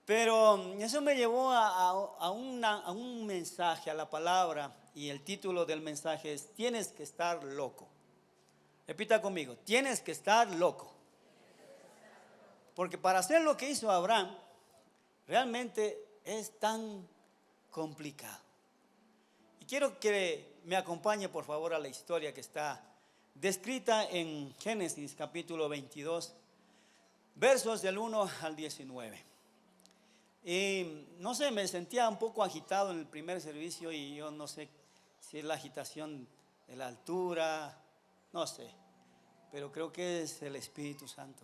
Pero eso me llevó a un mensaje, a la palabra, y el título del mensaje es: tienes que estar loco. Repita conmigo: tienes que estar loco. Porque para hacer lo que hizo Abraham, realmente es tan complicado. Y quiero que me acompañe por favor a la historia que está descrita en Génesis capítulo 22, versos del 1 al 19. Y no sé, me sentía un poco agitado en el primer servicio, y yo no sé si es la agitación de la altura, no sé, pero creo que es el Espíritu Santo.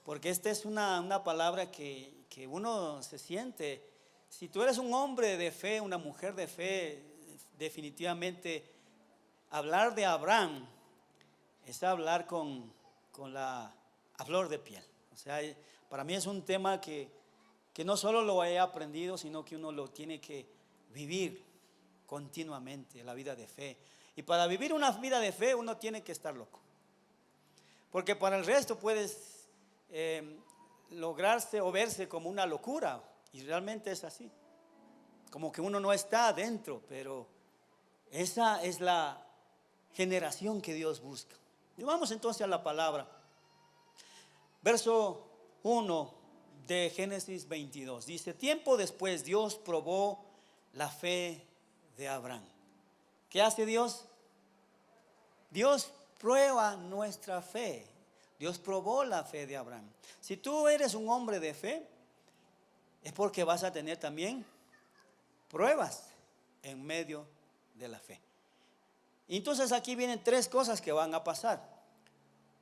Porque esta es una palabra que uno se siente. Si tú eres un hombre de fe, una mujer de fe, definitivamente hablar de Abraham es hablar con a flor de piel. O sea, para mí es un tema que no solo lo he aprendido, sino que uno lo tiene que vivir continuamente, la vida de fe. Y para vivir una vida de fe uno tiene que estar loco. Porque para el resto puedes lograrse o verse como una locura, y realmente es así, como que uno no está adentro, pero esa es la generación que Dios busca. Y vamos entonces a la palabra. Verso 1 de Génesis 22 dice: tiempo después Dios probó la fe de Abraham. ¿Qué hace Dios? Dios prueba nuestra fe. Dios probó la fe de Abraham. Si tú eres un hombre de fe, es porque vas a tener también pruebas en medio de la fe. Entonces aquí vienen tres cosas que van a pasar: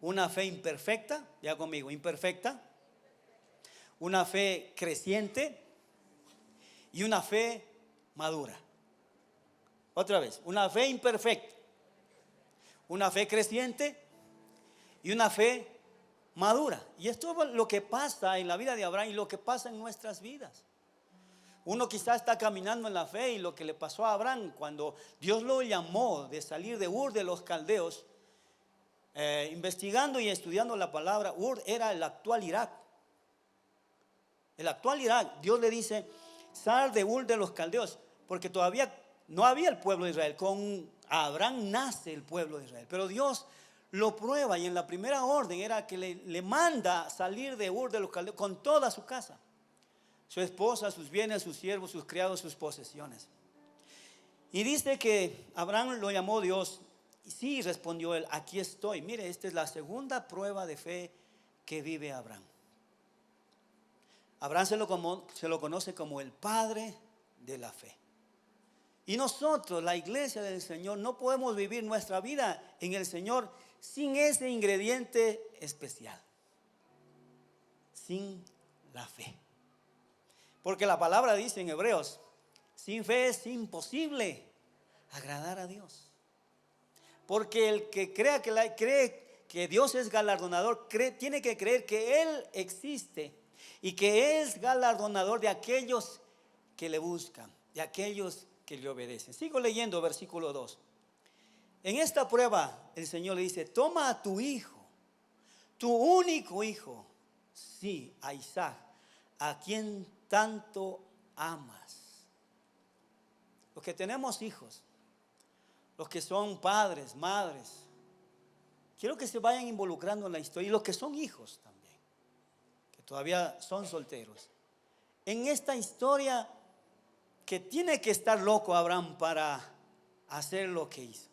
una fe imperfecta, ya conmigo, imperfecta; una fe creciente; y una fe madura. Otra vez: una fe imperfecta, una fe creciente y una fe madura. Y esto es lo que pasa en la vida de Abraham y lo que pasa en nuestras vidas. Uno quizás está caminando en la fe, y lo que le pasó a Abraham cuando Dios lo llamó de salir de Ur de los Caldeos, investigando y estudiando la palabra, Ur era el actual Irak. El actual Irak. Dios le dice: sal de Ur de los Caldeos, porque todavía no había el pueblo de Israel. Con Abraham nace el pueblo de Israel, pero Dios lo prueba, y en la primera orden era que le manda salir de Ur de los Caldeos con toda su casa, su esposa, sus bienes, sus siervos, sus criados, sus posesiones. Y dice que Abraham lo llamó Dios, y sí, respondió él: aquí estoy. Mire, esta es la segunda prueba de fe que vive Abraham. Abraham se lo conoce como el padre de la fe. Y nosotros, la iglesia del Señor, no podemos vivir nuestra vida en el Señor sin ese ingrediente especial, sin la fe. Porque la palabra dice en Hebreos: sin fe es imposible agradar a Dios. Porque el que cree que Dios es galardonador, tiene que creer que Él existe y que es galardonador de aquellos que le buscan, de aquellos que le obedecen. Sigo leyendo versículo 2. En esta prueba el Señor le dice: toma a tu hijo, tu único hijo, sí, a Isaac, a quien tanto amas. Los que tenemos hijos, los que son padres, madres, quiero que se vayan involucrando en la historia, y los que son hijos también, que todavía son solteros, en esta historia, que tiene que estar loco Abraham para hacer lo que hizo.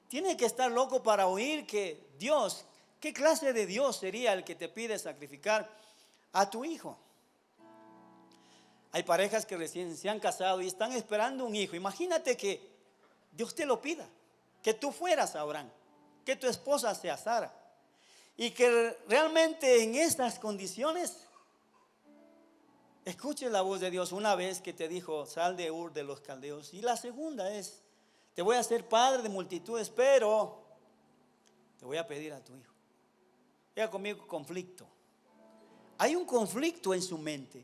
Tiene que estar loco para oír que Dios, ¿qué clase de Dios sería el que te pide sacrificar a tu hijo? Hay parejas que recién se han casado y están esperando un hijo. Imagínate que Dios te lo pida, que tú fueras Abraham, que tu esposa sea Sara, y que realmente en estas condiciones escuches la voz de Dios una vez que te dijo: sal de Ur de los Caldeos. Y la segunda es: te voy a hacer padre de multitudes, pero te voy a pedir a tu hijo. Diga conmigo: conflicto. Hay un conflicto en su mente.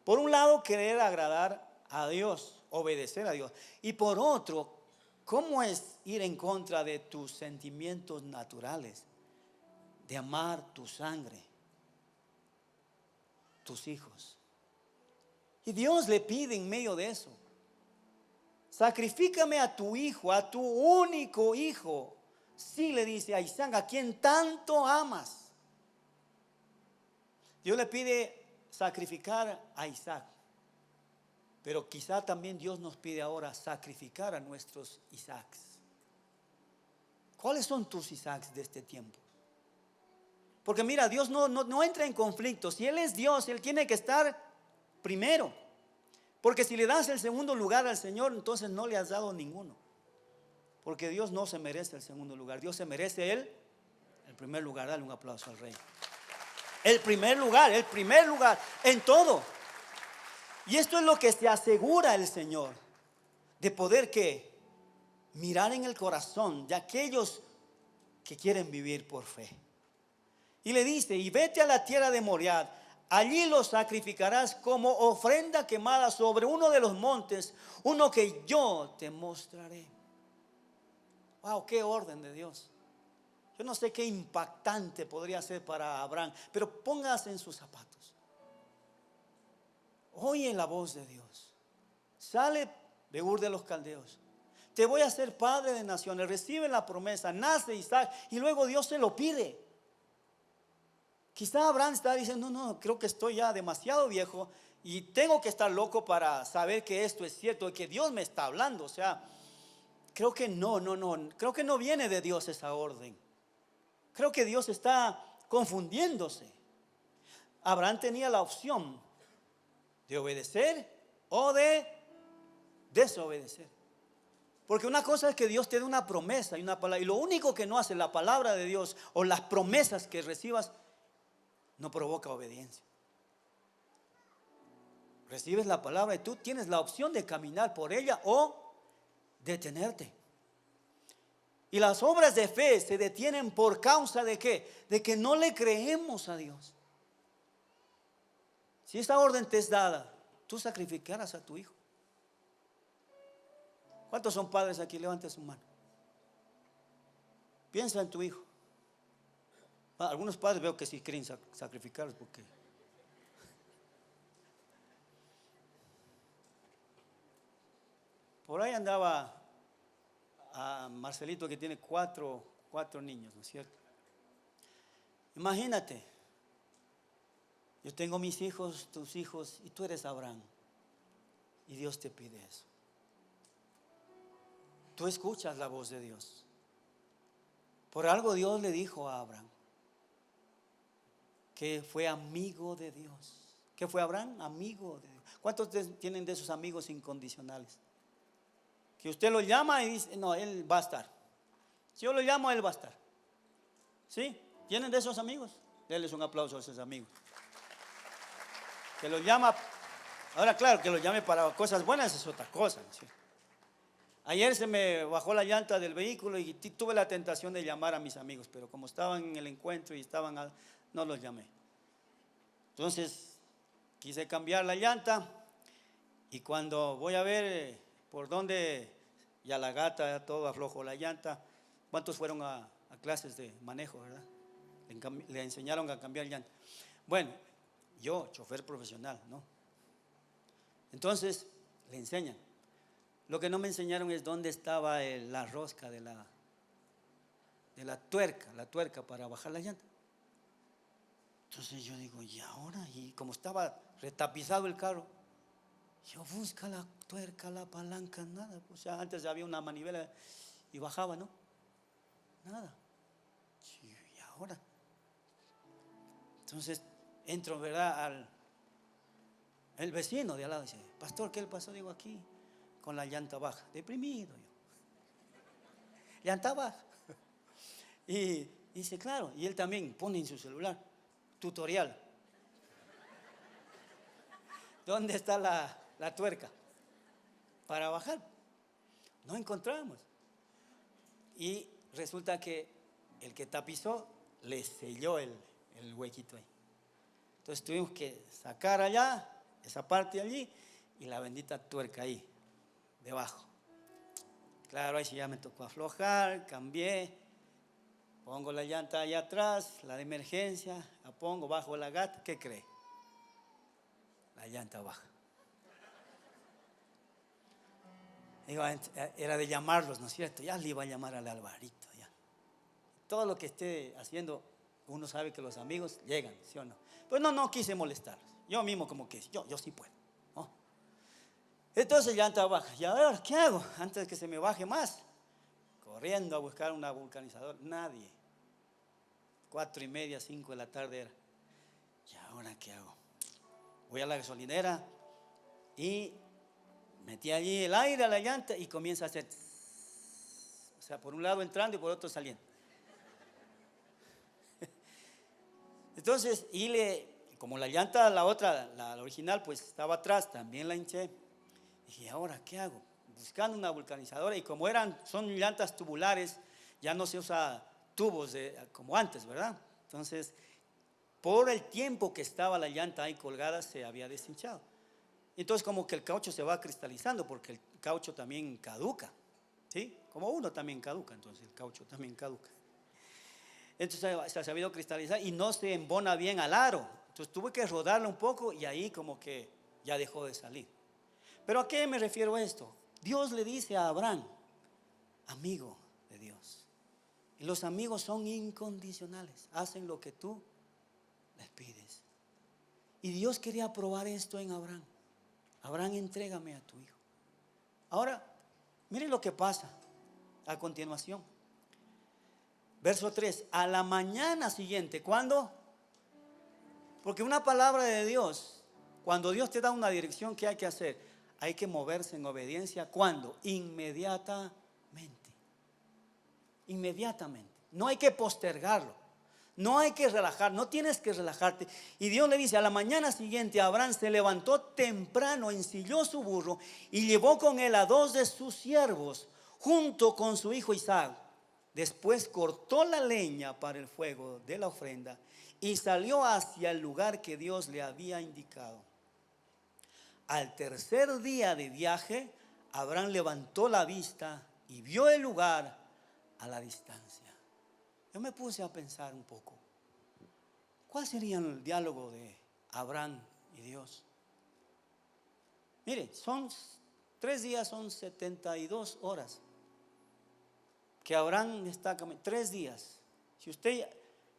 Por un lado, querer agradar a Dios, obedecer a Dios. Y por otro, ¿cómo es ir en contra de tus sentimientos naturales? De amar tu sangre, tus hijos. Y Dios le pide en medio de eso: sacrifícame a tu hijo, a tu único hijo. Sí, le dice a Isaac, a quien tanto amas. Dios le pide sacrificar a Isaac. Pero quizá también Dios nos pide ahora sacrificar a nuestros Isaacs. ¿Cuáles son tus Isaacs de este tiempo? Porque mira, Dios no entra en conflicto. Si Él es Dios, Él tiene que estar primero. Porque si le das el segundo lugar al Señor, entonces no le has dado ninguno. Porque Dios no se merece el segundo lugar. Dios se merece el primer lugar. Dale un aplauso al Rey. El primer lugar en todo. Y esto es lo que se asegura el Señor, de poder que mirar en el corazón de aquellos que quieren vivir por fe. Y le dice: y vete a la tierra de Moriah, allí lo sacrificarás como ofrenda quemada sobre uno de los montes, uno que yo te mostraré. Wow, qué orden de Dios. Yo no sé qué impactante podría ser para Abraham, pero póngase en sus zapatos. Oye la voz de Dios. Sale de Ur de los Caldeos. Te voy a hacer padre de naciones. Recibe la promesa. Nace Isaac. Y luego Dios se lo pide. Quizá Abraham está diciendo: no, creo que estoy ya demasiado viejo y tengo que estar loco para saber que esto es cierto y que Dios me está hablando. O sea, creo que no. Creo que no viene de Dios esa orden. Creo que Dios está confundiéndose. Abraham tenía la opción de obedecer o de desobedecer. Porque una cosa es que Dios te dé una promesa y una palabra, y lo único que no hace la palabra de Dios o las promesas que recibas no provoca obediencia. Recibes la palabra y tú tienes la opción de caminar por ella o detenerte. Y las obras de fe se detienen por causa de ¿qué? De que no le creemos a Dios. Si esta orden te es dada, tú sacrificarás a tu hijo. ¿Cuántos son padres aquí? Levante su mano. Piensa en tu hijo. Algunos padres veo que sí quieren sacrificarlos porque por ahí andaba a Marcelito, que tiene cuatro niños, ¿no es cierto? Imagínate, yo tengo mis hijos, tus hijos, y tú eres Abraham, y Dios te pide eso. Tú escuchas la voz de Dios. Por algo Dios le dijo a Abraham que fue amigo de Dios. ¿Qué fue Abraham? Amigo de Dios. ¿Cuántos tienen de esos amigos incondicionales? Que usted lo llama y dice: no, él va a estar. Si yo lo llamo, él va a estar. ¿Sí? ¿Tienen de esos amigos? Denles un aplauso a esos amigos. Que lo llama. Ahora, claro, que lo llame para cosas buenas es otra cosa, ¿sí? Ayer se me bajó la llanta del vehículo y tuve la tentación de llamar a mis amigos, pero como estaban en el encuentro y no los llamé. Entonces quise cambiar la llanta y cuando voy a ver por dónde, ya la gata, todo aflojo la llanta. ¿Cuántos fueron a clases de manejo, verdad? Le enseñaron a cambiar llanta. Bueno, yo, chofer profesional, ¿no? Entonces le enseñan. Lo que no me enseñaron es dónde estaba la rosca de la tuerca para bajar la llanta. Entonces yo digo: ¿y ahora? Y como estaba retapizado el carro, yo busco la tuerca, la palanca, nada. O sea, antes había una manivela y bajaba, ¿no? Nada. ¿Y ahora? Entonces entro, ¿verdad? El vecino de al lado dice: pastor, ¿qué le pasó? Digo: aquí, con la llanta baja. Deprimido yo. Llanta baja. Y dice: claro. Y él también pone en su celular tutorial. ¿Dónde está la tuerca para bajar? No encontramos. Y resulta que el que tapizó le selló el huequito ahí. Entonces tuvimos que sacar allá, esa parte allí, y la bendita tuerca ahí, debajo. Claro, ahí sí ya me tocó aflojar, cambié, pongo la llanta allá atrás, la de emergencia, la pongo, bajo la gata. ¿Qué cree? La llanta baja. Era de llamarlos, ¿no es cierto? Ya le iba a llamar al Alvarito, ya. Todo lo que esté haciendo, uno sabe que los amigos llegan, ¿sí o no? Pues no quise molestar. Yo mismo como que, yo sí puedo, ¿no? Entonces llanta baja. ¿Y ahora qué hago? Antes de que se me baje más. Corriendo a buscar una vulcanizadora. Nadie. 4:30, 5 de la tarde era. ¿Y ahora qué hago? Voy a la gasolinera y metí allí el aire a la llanta y comienza a hacer. O sea, por un lado entrando y por otro saliendo. Entonces, como la llanta, la otra, la original, pues estaba atrás, también la hinché. Dije, ¿ahora qué hago? Buscando una vulcanizadora, y como son llantas tubulares, ya no se usa tubos como antes, ¿verdad? Entonces, por el tiempo que estaba la llanta ahí colgada, se había deshinchado. Entonces, como que el caucho se va cristalizando, porque el caucho también caduca, ¿sí? Como uno también caduca, entonces el caucho también caduca. Entonces se ha sabido cristalizar y no se embona bien al aro. Entonces tuve que rodarlo un poco y ahí como que ya dejó de salir. Pero ¿a qué me refiero a esto? Dios le dice a Abraham, amigo de Dios. Y los amigos son incondicionales, hacen lo que tú les pides. Y Dios quería probar esto en Abraham. Abraham, entrégame a tu hijo. Ahora, miren lo que pasa a continuación. Verso 3, a la mañana siguiente, ¿cuándo? Porque una palabra de Dios, cuando Dios te da una dirección, ¿qué hay que hacer? Hay que moverse en obediencia. ¿Cuándo? Inmediatamente. Inmediatamente. No hay que postergarlo. No hay que relajar, no tienes que relajarte. Y Dios le dice, a la mañana siguiente Abraham se levantó temprano, ensilló su burro y llevó con él a 2 de sus siervos, junto con su hijo Isaac. Después cortó la leña para el fuego de la ofrenda y salió hacia el lugar que Dios le había indicado. Al tercer día de viaje, Abraham levantó la vista y vio el lugar a la distancia. Yo me puse a pensar un poco, ¿cuál sería el diálogo de Abraham y Dios? Mire, son 3 días, son 72 horas que Abraham está caminando. 3 días. Si usted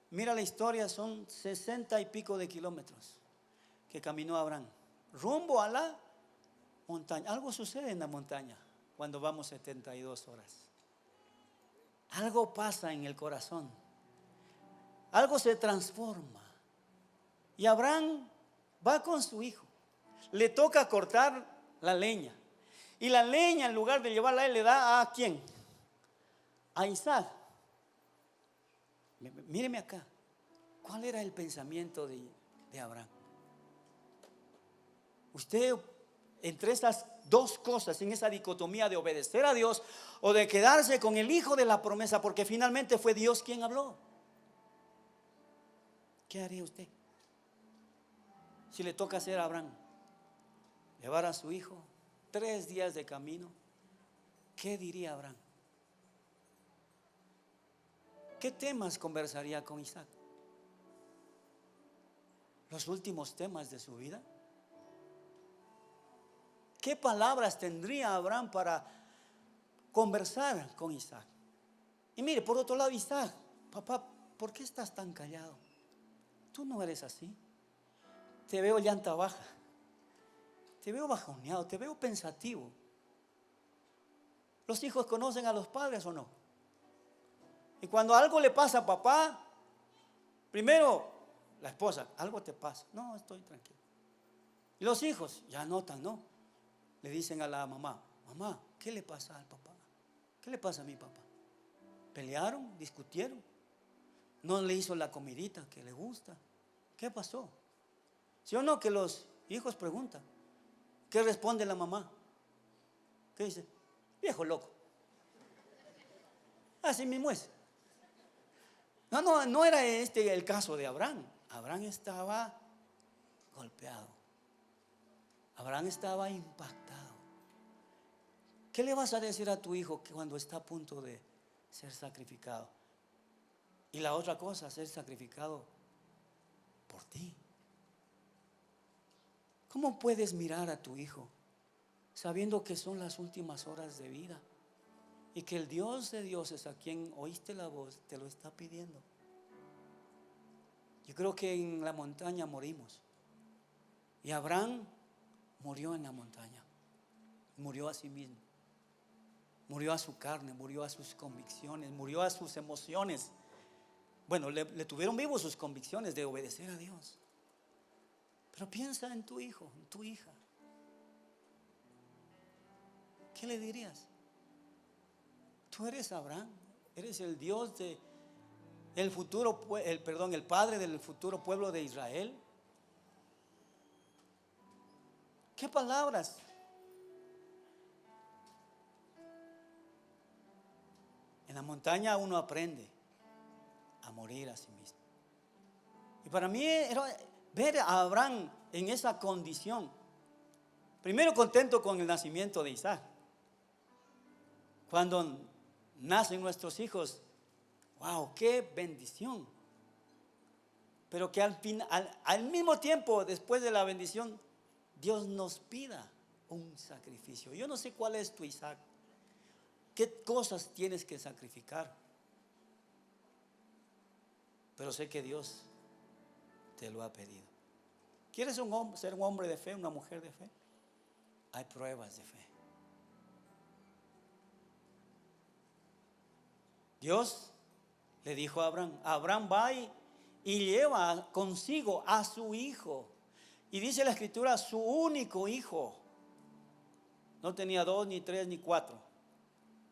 mira la historia, son 60 y pico de kilómetros que caminó Abraham rumbo a la montaña. Algo sucede en la montaña cuando vamos 72 horas. Algo pasa en el corazón. Algo se transforma. Y Abraham va con su hijo. Le toca cortar la leña. Y la leña, en lugar de llevarla a él, le da ¿a quién? A Isaac. Míreme acá. ¿Cuál era el pensamiento de Abraham? Usted, entre esas dos cosas, en esa dicotomía de obedecer a Dios o de quedarse con el hijo de la promesa, porque finalmente fue Dios quien habló, ¿qué haría usted? Si le toca hacer a Abraham, llevar a su hijo 3 días de camino, ¿qué diría Abraham? ¿Qué temas conversaría con Isaac? ¿Los últimos temas de su vida? ¿Qué palabras tendría Abraham para conversar con Isaac? Y mire, por otro lado, Isaac, papá, ¿por qué estás tan callado? Tú no eres así. Te veo llanta baja, te veo bajoneado, te veo pensativo. ¿Los hijos conocen a los padres o no? Y cuando algo le pasa a papá, primero la esposa, algo te pasa. No, estoy tranquilo. Y los hijos ya notan, ¿no? Le dicen a la mamá, mamá, ¿qué le pasa al papá? ¿Qué le pasa a mi papá? ¿Pelearon? ¿Discutieron? ¿No le hizo la comidita que le gusta? ¿Qué pasó? ¿Sí o no que los hijos preguntan? ¿Qué responde la mamá? ¿Qué dice? Viejo loco. Así mismo es. No era este el caso de Abraham. Abraham estaba golpeado. Abraham estaba impactado. ¿Qué le vas a decir a tu hijo cuando está a punto de ser sacrificado? Y la otra cosa, ser sacrificado por ti. ¿Cómo puedes mirar a tu hijo sabiendo que son las últimas horas de vida y que el Dios de dioses, a quien oíste la voz, te lo está pidiendo. Yo creo que en la montaña morimos, y Abraham murió en la montaña, murió a sí mismo, murió a su carne, murió a sus convicciones, murió a sus emociones. Bueno, le tuvieron vivos sus convicciones de obedecer a Dios. Pero piensa en tu hijo, en tu hija. ¿Qué le dirías? Tú eres Abraham, eres el Dios de el futuro, el padre del futuro pueblo de Israel. ¿Qué palabras? En la montaña uno aprende a morir a sí mismo. Y para mí era ver a Abraham en esa condición. Primero, contento con el nacimiento de Isaac. Cuando nacen nuestros hijos, wow, qué bendición. Pero que al mismo tiempo, después de la bendición, Dios nos pida un sacrificio. Yo no sé cuál es tu Isaac. ¿Qué cosas tienes que sacrificar? Pero sé que Dios te lo ha pedido. ¿Quieres ser un hombre de fe, una mujer de fe? Hay pruebas de fe. Dios le dijo a Abraham: Abraham va y lleva consigo a su hijo. Y dice la escritura, su único hijo. No tenía 2, ni 3, ni 4.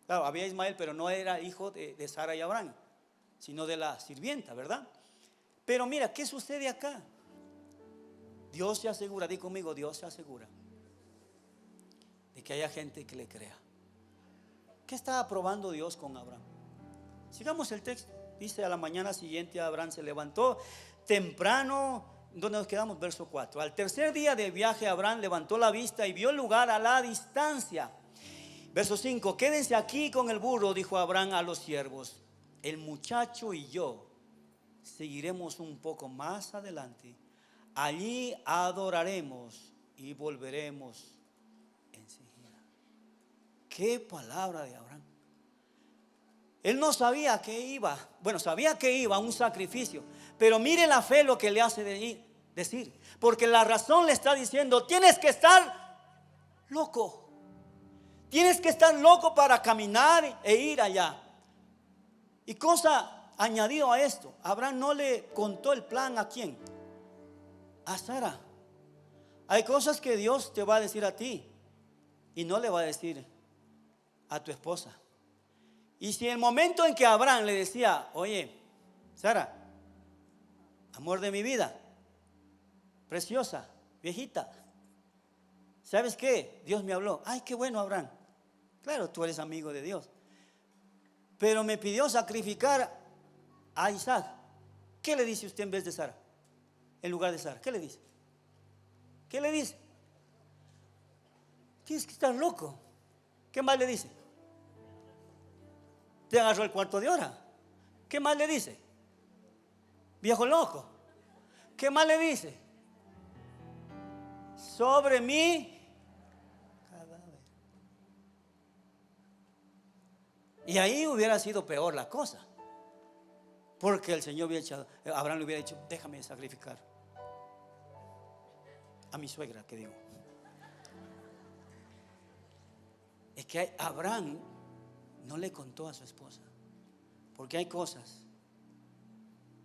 Claro, había Ismael, pero no era hijo de Sara y Abraham, sino de la sirvienta, ¿verdad? Pero mira, ¿qué sucede acá? Dios se asegura, di conmigo, Dios se asegura de que haya gente que le crea. ¿Qué estaba probando Dios con Abraham? Sigamos el texto. Dice: a la mañana siguiente Abraham se levantó temprano. ¿Dónde nos quedamos? Verso 4. Al tercer día de viaje, Abraham levantó la vista y vio el lugar a la distancia. Verso 5. Quédense aquí con el burro, dijo Abraham a los siervos. El muchacho y yo seguiremos un poco más adelante. Allí adoraremos y volveremos enseguida. Qué palabra de Abraham. Él no sabía que iba, bueno, sabía que iba a un sacrificio, pero mire la fe lo que le hace decir, porque la razón le está diciendo: tienes que estar loco, tienes que estar loco para caminar e ir allá. Y cosa añadido a esto, Abraham no le contó el plan ¿a quién? A Sara. Hay cosas que Dios te va a decir a ti y no le va a decir a tu esposa. Y si en el momento en que Abraham le decía: oye, Sara, amor de mi vida, preciosa, viejita, ¿sabes qué? Dios me habló. Ay, qué bueno, Abraham. Claro, tú eres amigo de Dios. Pero me pidió sacrificar a Isaac. ¿Qué le dice usted en vez de Sara? En lugar de Sara, ¿qué le dice? ¿Qué le dice? Tienes que estar loco. ¿Qué más le dice? Te agarró el cuarto de hora. ¿Qué más le dice? Viejo loco. ¿Qué más le dice? Sobre mi cadáver. Y ahí hubiera sido peor la cosa, porque el Señor hubiera echado, Abraham le hubiera dicho: déjame sacrificar a mi suegra, que digo. Es que Abraham no le contó a su esposa, porque hay cosas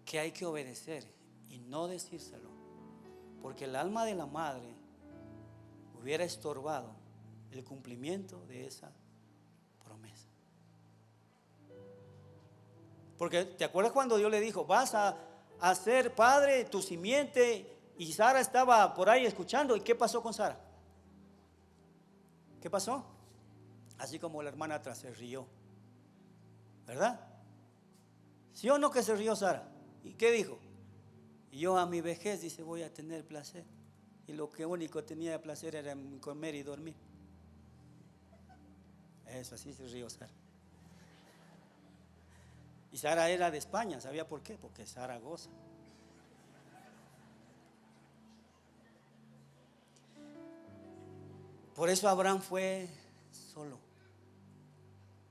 que hay que obedecer y no decírselo, porque el alma de la madre hubiera estorbado el cumplimiento de esa promesa. Porque ¿te acuerdas cuando Dios le dijo: vas a ser padre, tu simiente? Y Sara estaba por ahí escuchando. ¿Y qué pasó con Sara? ¿Qué pasó? Así como la hermana atrás se rió, ¿verdad? ¿Sí o no que se rió Sara? ¿Y qué dijo? Yo a mi vejez, dice, voy a tener placer. Y lo que único tenía de placer era comer y dormir. Eso, así se rió Sara. Y Sara era de España, ¿sabía por qué? Porque Sara goza. Por eso Abraham fue solo.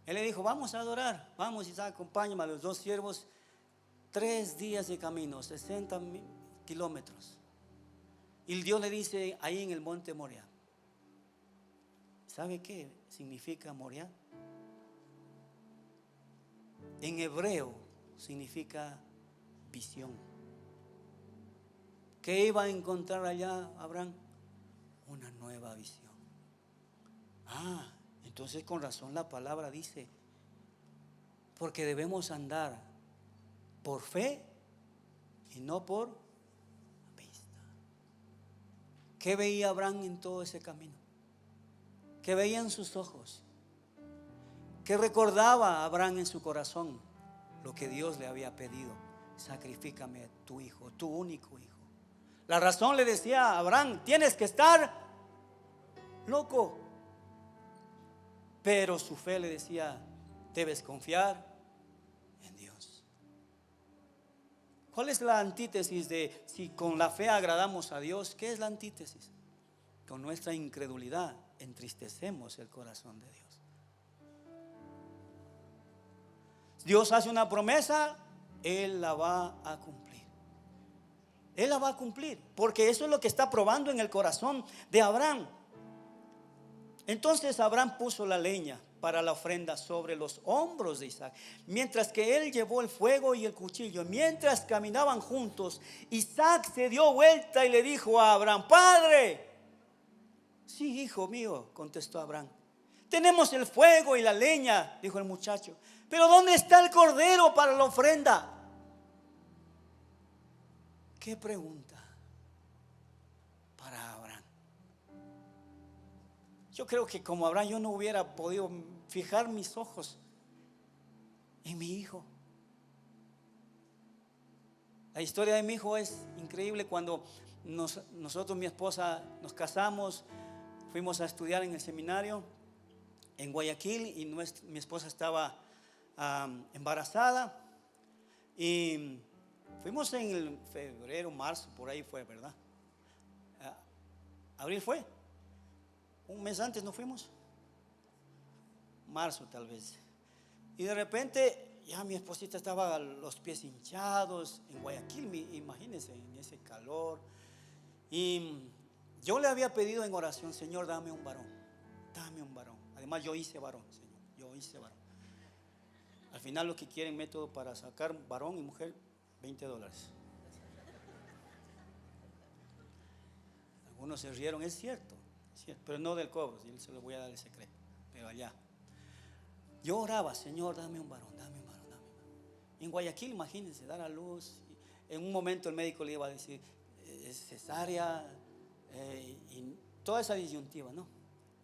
Él le dijo, vamos a adorar, vamos Isaac, acompáñame a los dos siervos. 3 días de camino, 60 kilómetros. Y Dios le dice ahí en el monte Moriah. ¿Sabe qué significa Moriah? En hebreo significa visión. ¿Qué iba a encontrar allá Abraham? Una nueva visión. Entonces con razón la palabra dice, porque debemos andar por fe y no por vista. ¿Qué veía Abraham en todo ese camino? ¿Qué veía en sus ojos? ¿Qué recordaba Abraham en su corazón? Lo que Dios le había pedido. Sacrifícame a tu hijo, tu único hijo. La razón le decía a Abraham, tienes que estar loco. Pero su fe le decía, debes confiar en Dios. ¿Cuál es la antítesis de si con la fe agradamos a Dios? ¿Qué es la antítesis? Con nuestra incredulidad entristecemos el corazón de Dios. Dios hace una promesa, Él la va a cumplir. Él la va a cumplir, porque eso es lo que está probando en el corazón de Abraham. Entonces Abraham puso la leña para la ofrenda sobre los hombros de Isaac, mientras que él llevó el fuego y el cuchillo. Mientras caminaban juntos, Isaac se dio vuelta y le dijo a Abraham, Padre. Sí, hijo mío, contestó Abraham. Tenemos el fuego y la leña, dijo el muchacho, pero ¿dónde está el cordero para la ofrenda? ¿Qué pregunta para Abraham? Yo creo que como Abraham yo no hubiera podido fijar mis ojos en mi hijo. La historia de mi hijo es increíble. Cuando nosotros, mi esposa, nos casamos, fuimos a estudiar en el seminario en Guayaquil y mi esposa estaba embarazada y fuimos en el febrero, marzo, por ahí fue, ¿verdad? Abril fue. Un mes antes nos fuimos. Marzo tal vez. Y de repente ya mi esposita estaba los pies hinchados en Guayaquil, imagínense, en ese calor. Y yo le había pedido en oración, Señor, dame un varón. Dame un varón. Además yo hice varón, Señor. Yo hice varón. Al final lo que quieren método para sacar varón y mujer, $20. Algunos se rieron, es cierto, pero no del cobro, se lo voy a dar el secreto. Pero allá yo oraba, Señor, dame un varón, dame un varón, dame un varón. En Guayaquil, imagínense, dar a luz. En un momento el médico le iba a decir cesárea y toda esa disyuntiva, ¿no?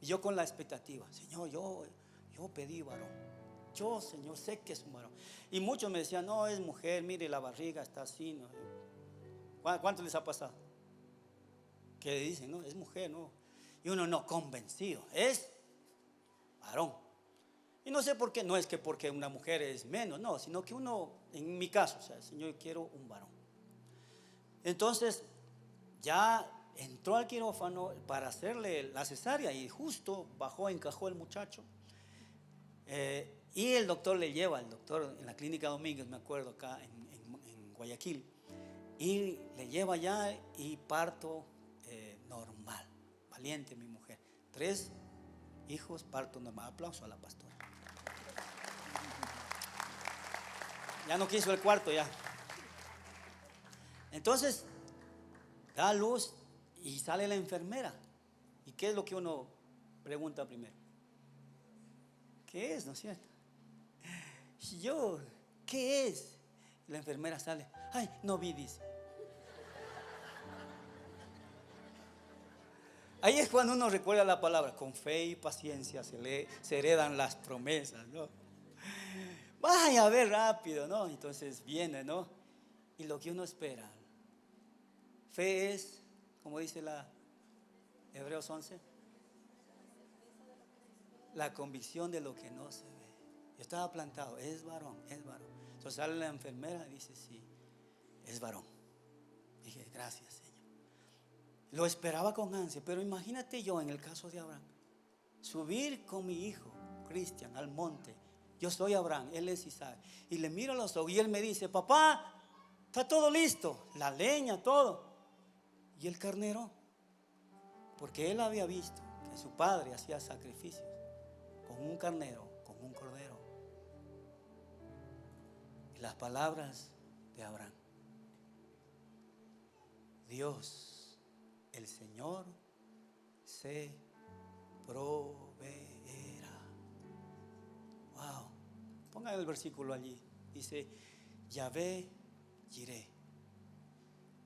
Y yo con la expectativa, Señor, yo pedí varón. Yo, Señor, sé que es un varón. Y muchos me decían, no, es mujer, mire la barriga está así, ¿no? ¿Cuánto les ha pasado? Que dicen, no, es mujer, no. Y uno no, convencido, es varón. Y no sé por qué, no es que porque una mujer es menos, no, sino que uno, en mi caso, o sea, Señor, quiero un varón. Entonces, ya entró al quirófano para hacerle la cesárea y justo bajó, encajó el muchacho. Y el doctor le lleva, el doctor en la clínica Domínguez, me acuerdo, acá en Guayaquil, y le lleva allá y parto normal. Valiente mi mujer. 3 hijos, parto normal. Aplauso a la pastora. Ya no quiso el cuarto ya. Entonces da a luz y sale la enfermera. ¿Y qué es lo que uno pregunta primero? ¿Qué es, no es cierto? Yo, ¿qué es? La enfermera sale, ay, no vi, dice. Ahí es cuando uno recuerda la palabra, con fe y paciencia se heredan las promesas, ¿no? Vaya a ver rápido, ¿no? Entonces viene, ¿no? Y lo que uno espera. Fe es, como dice la Hebreos 11, la convicción de lo que no se ve. Yo estaba plantado, es varón, es varón. Entonces sale la enfermera y dice, sí, es varón. Dije, gracias, Señor. Lo esperaba con ansia. Pero imagínate yo en el caso de Abraham, subir con mi hijo Cristian al monte. Yo soy Abraham, él es Isaac. Y le miro a los ojos y él me dice: papá, está todo listo, la leña, todo. Y el carnero, porque él había visto que su padre hacía sacrificios con un carnero, con un cordero. Y las palabras de Abraham: Dios, el Señor, se proveerá. Wow. Pongan el versículo allí. Dice: Yahvé Jireh,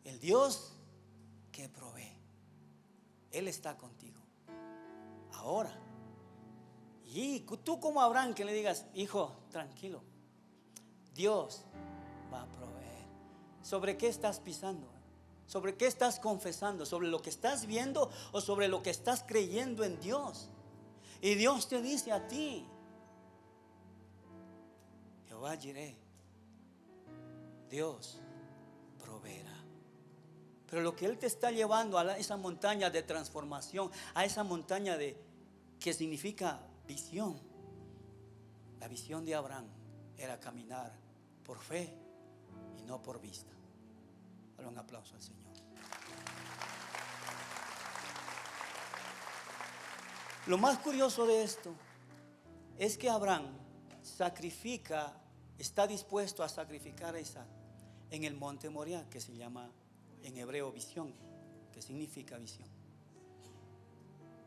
el Dios que provee. Él está contigo ahora. Y tú como Abraham, que le digas: hijo, tranquilo, Dios va a proveer. ¿Sobre qué estás pisando? ¿Sobre qué estás confesando? ¿Sobre lo que estás viendo o sobre lo que estás creyendo en Dios? Y Dios te dice a ti: Jehová Jireh, Dios proveerá. Pero lo que Él te está llevando a esa montaña de transformación, a esa montaña que significa visión. La visión de Abraham era caminar por fe y no por vista. Dale un aplauso al Señor. Lo más curioso de esto es que Abraham está dispuesto a sacrificar a Isaac en el monte Moriah, que se llama en hebreo visión, que significa visión.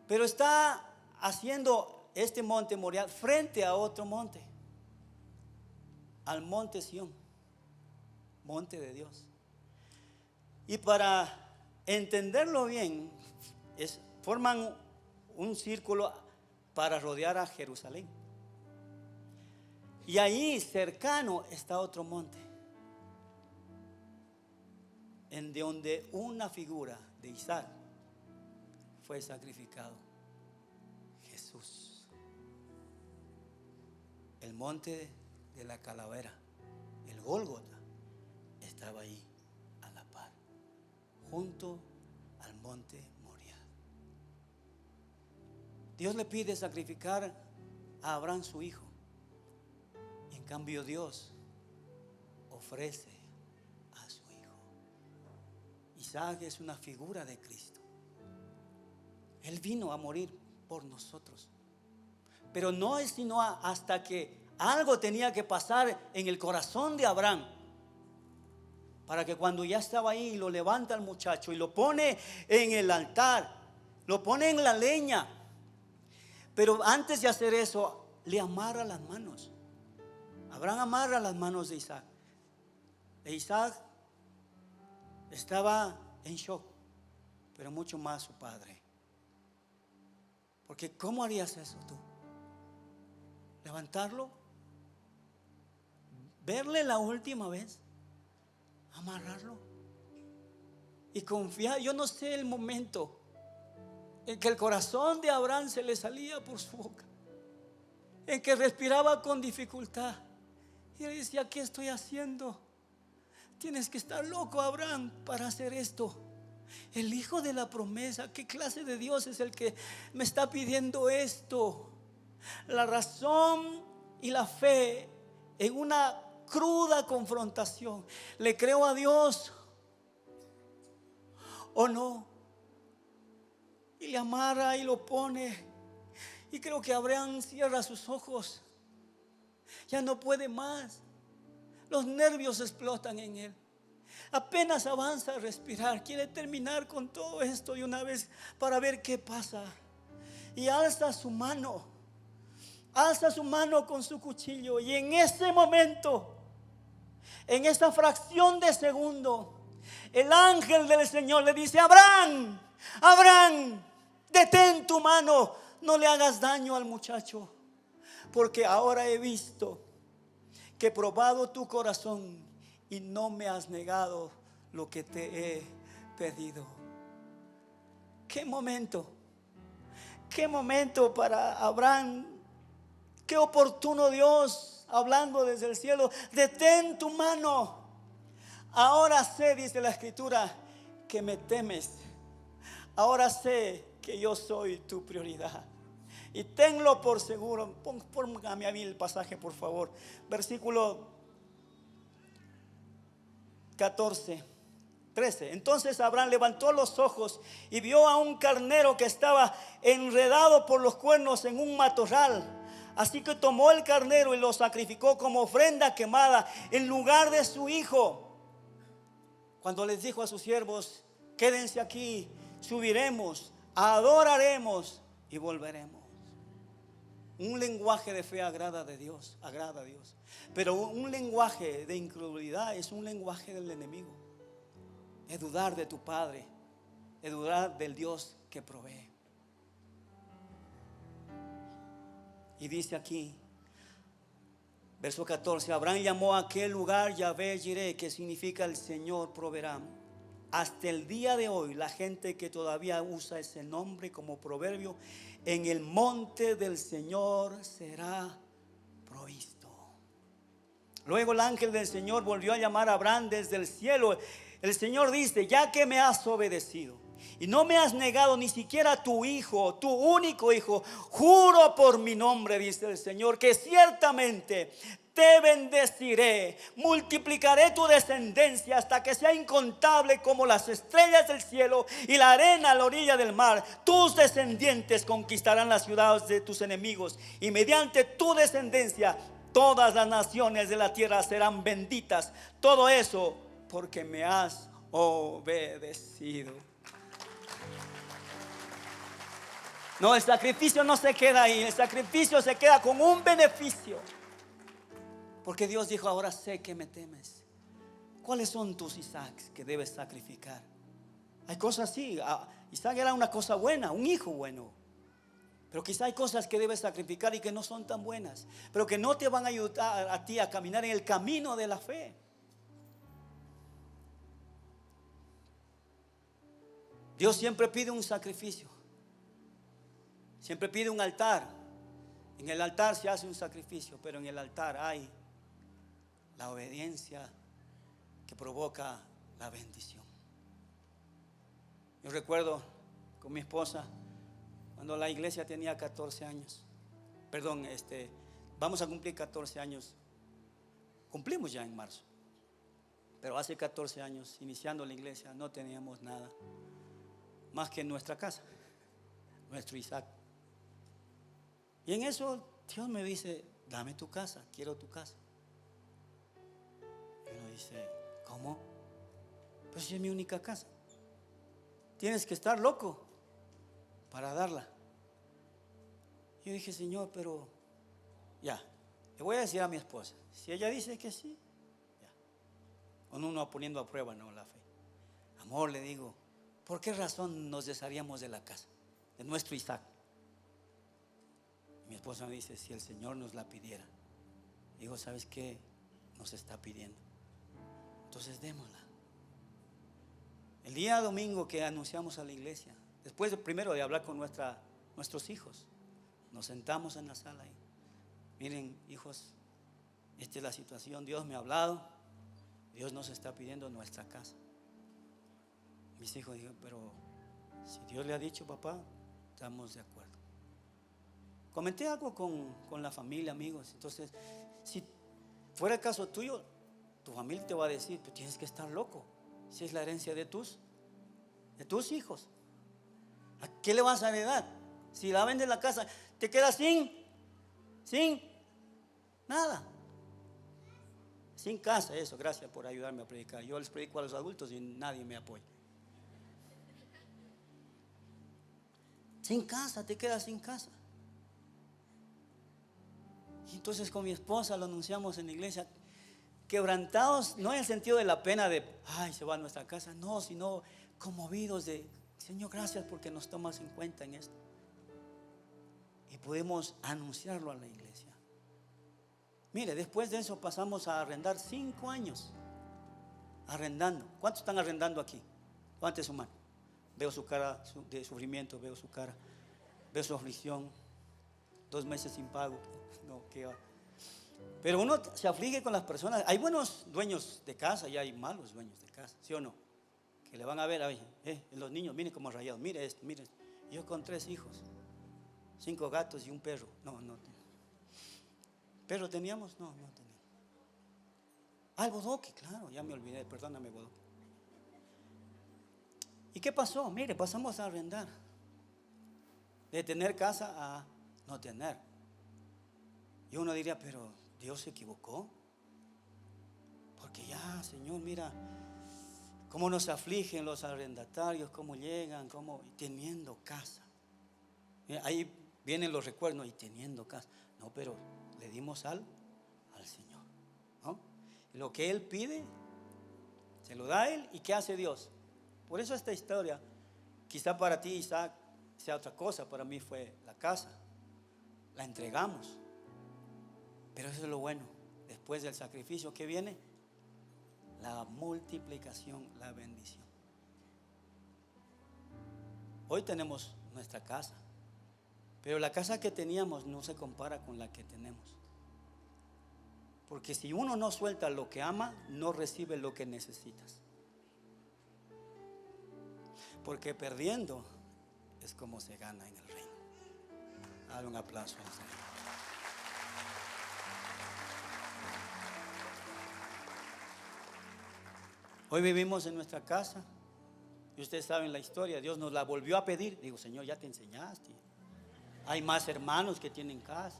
Pero está haciendo este monte Moriah frente a otro monte, al monte Sión, monte de Dios. Y para entenderlo bien, forman un círculo para rodear a Jerusalén. Y ahí cercano está otro monte, en donde una figura de Isaac fue sacrificado: Jesús. El monte de la calavera, el Gólgota, estaba ahí a la par, junto al monte Moriah. Dios le pide sacrificar a Abraham su hijo. En cambio, Dios ofrece a su hijo. Isaac es una figura de Cristo. Él vino a morir por nosotros. Pero no es sino hasta que algo tenía que pasar en el corazón de Abraham, para que cuando ya estaba ahí, lo levanta al muchacho y lo pone en el altar, lo pone en la leña. Pero antes de hacer eso, le amarra las manos. Abraham amarra las manos de Isaac. E Isaac estaba en shock, pero mucho más su padre. Porque ¿cómo harías eso tú? Levantarlo, verle la última vez, amarrarlo y confiar. Yo no sé el momento en que el corazón de Abraham se le salía por su boca, en que respiraba con dificultad. Y él decía: ¿qué estoy haciendo? Tienes que estar loco, Abraham, para hacer esto. El hijo de la promesa, ¿qué clase de Dios es el que me está pidiendo esto? La razón y la fe en una cruda confrontación. ¿Le creo a Dios o no? Y le amarra y lo pone. Y creo que Abraham cierra sus ojos. Ya no puede más. Los nervios explotan en él. Apenas avanza a respirar. Quiere terminar con todo esto de una vez para ver qué pasa. Y alza su mano. Alza su mano con su cuchillo. Y en ese momento, en esa fracción de segundo, el ángel del Señor le dice: Abraham, Abraham, detén tu mano. No le hagas daño al muchacho, porque ahora he visto que he probado tu corazón y no me has negado lo que te he pedido. Qué momento para Abraham. Qué oportuno Dios hablando desde el cielo. Detén tu mano. Ahora sé, dice la Escritura, que me temes, ahora sé que yo soy tu prioridad. Y tenlo por seguro. Póngame a mí el pasaje, por favor. Versículo 14, 13. Entonces Abraham levantó los ojos y vio a un carnero que estaba enredado por los cuernos en un matorral. Así que tomó el carnero y lo sacrificó como ofrenda quemada en lugar de su hijo. Cuando les dijo a sus siervos: quédense aquí, subiremos, adoraremos y volveremos. Un lenguaje de fe agrada a Dios. Pero un lenguaje de incredulidad es un lenguaje del enemigo. Es dudar de tu Padre, es dudar del Dios que provee. Y dice aquí, verso 14: Abraham llamó a aquel lugar Yahvé Jireh, que significa el Señor proveerá. Hasta el día de hoy, la gente que todavía usa ese nombre como proverbio: en el monte del Señor será provisto. Luego el ángel del Señor volvió a llamar a Abraham desde el cielo. El Señor dice: ya que me has obedecido y no me has negado ni siquiera tu hijo, tu único hijo, juro por mi nombre, dice el Señor, que ciertamente te bendeciré, multiplicaré tu descendencia hasta que sea incontable como las estrellas del cielo y la arena a la orilla del mar. Tus descendientes conquistarán las ciudades de tus enemigos, y mediante tu descendencia todas las naciones de la tierra serán benditas. Todo eso porque me has obedecido. No, el sacrificio no se queda ahí. El sacrificio se queda con un beneficio. Porque Dios dijo: ahora sé que me temes. ¿Cuáles son tus Isaacs que debes sacrificar? Hay cosas así. Isaac era una cosa buena, un hijo bueno. Pero quizá hay cosas que debes sacrificar y que no son tan buenas, pero que no te van a ayudar a ti a caminar en el camino de la fe. Dios siempre pide un sacrificio. Siempre pide un altar. En el altar se hace un sacrificio, pero en el altar hay la obediencia que provoca la bendición. Yo recuerdo con mi esposa cuando la iglesia tenía 14 años. Vamos a cumplir 14 años. Cumplimos ya en marzo. Pero hace 14 años, iniciando la iglesia, no teníamos nada más que nuestra casa, nuestro Isaac. Y en eso Dios me dice: dame tu casa, quiero tu casa. Y uno dice: ¿cómo? Pues si es mi única casa. Tienes que estar loco para darla. Yo dije: Señor, pero ya, le voy a decir a mi esposa. Si ella dice que sí, ya. Con uno poniendo a prueba, no, la fe. Amor, le digo, ¿por qué razón nos desharíamos de la casa, de nuestro Isaac? Mi esposa me dice: si el Señor nos la pidiera. Digo: ¿sabes qué nos está pidiendo? Entonces démosla. El día domingo que anunciamos a la iglesia, después primero de hablar con nuestros hijos, nos sentamos en la sala y: miren, hijos, esta es la situación. Dios me ha hablado, Dios nos está pidiendo nuestra casa. Mis hijos dijeron: pero si Dios le ha dicho, papá, estamos de acuerdo. Comenté algo con la familia, amigos. Entonces, si fuera el caso tuyo, tu familia te va a decir: pero tienes que estar loco, si es la herencia de tus hijos. ¿A qué le vas a heredar? Si la vendes la casa, te quedas sin nada, sin casa. Eso, gracias por ayudarme a predicar. Yo les predico a los adultos y nadie me apoya. Sin casa, te quedas sin casa. Y entonces con mi esposa lo anunciamos en la iglesia, quebrantados, no en el sentido de la pena de ay, se va a nuestra casa, no, sino conmovidos de: Señor, gracias porque nos tomas en cuenta en esto. Y podemos anunciarlo a la iglesia. Mire, después de eso pasamos a arrendar 5 años arrendando. ¿Cuántos están arrendando aquí? Levanten su mano. Veo su cara de sufrimiento, veo su cara, veo su aflicción. 2 meses sin pago. No, ¿qué va? Pero uno se aflige con las personas. Hay buenos dueños de casa y hay malos dueños de casa, ¿sí o no? que le van a ver, los niños, miren cómo rayados, mire esto, mire esto. Yo con 3 hijos, 5 gatos y un perro. No. ¿Perro teníamos? No teníamos. El bodoque, claro, ya me olvidé, perdóname, bodoque. ¿Y qué pasó? Mire, pasamos a arrendar. De tener casa a no tener. Y uno diría, pero Dios se equivocó. Porque ya, Señor, mira cómo nos afligen los arrendatarios, cómo llegan, cómo teniendo casa. Ahí vienen los recuerdos, y teniendo casa. No, pero le dimos al Señor, ¿no? Lo que Él pide, se lo da a Él. ¿Y qué hace Dios? Por eso esta historia, quizá para ti, Isaac, sea otra cosa. Para mí fue la casa. La entregamos. Pero eso es lo bueno. Después del sacrificio que viene, la multiplicación, la bendición. Hoy tenemos nuestra casa, pero la casa que teníamos no se compara con la que tenemos. Porque si uno no suelta lo que ama, no recibe lo que necesitas. Porque perdiendo es como se gana en el reino. Dale un aplauso al Señor. Hoy vivimos en nuestra casa. Y ustedes saben la historia. Dios nos la volvió a pedir. Digo, Señor, ya te enseñaste. Hay más hermanos que tienen casa.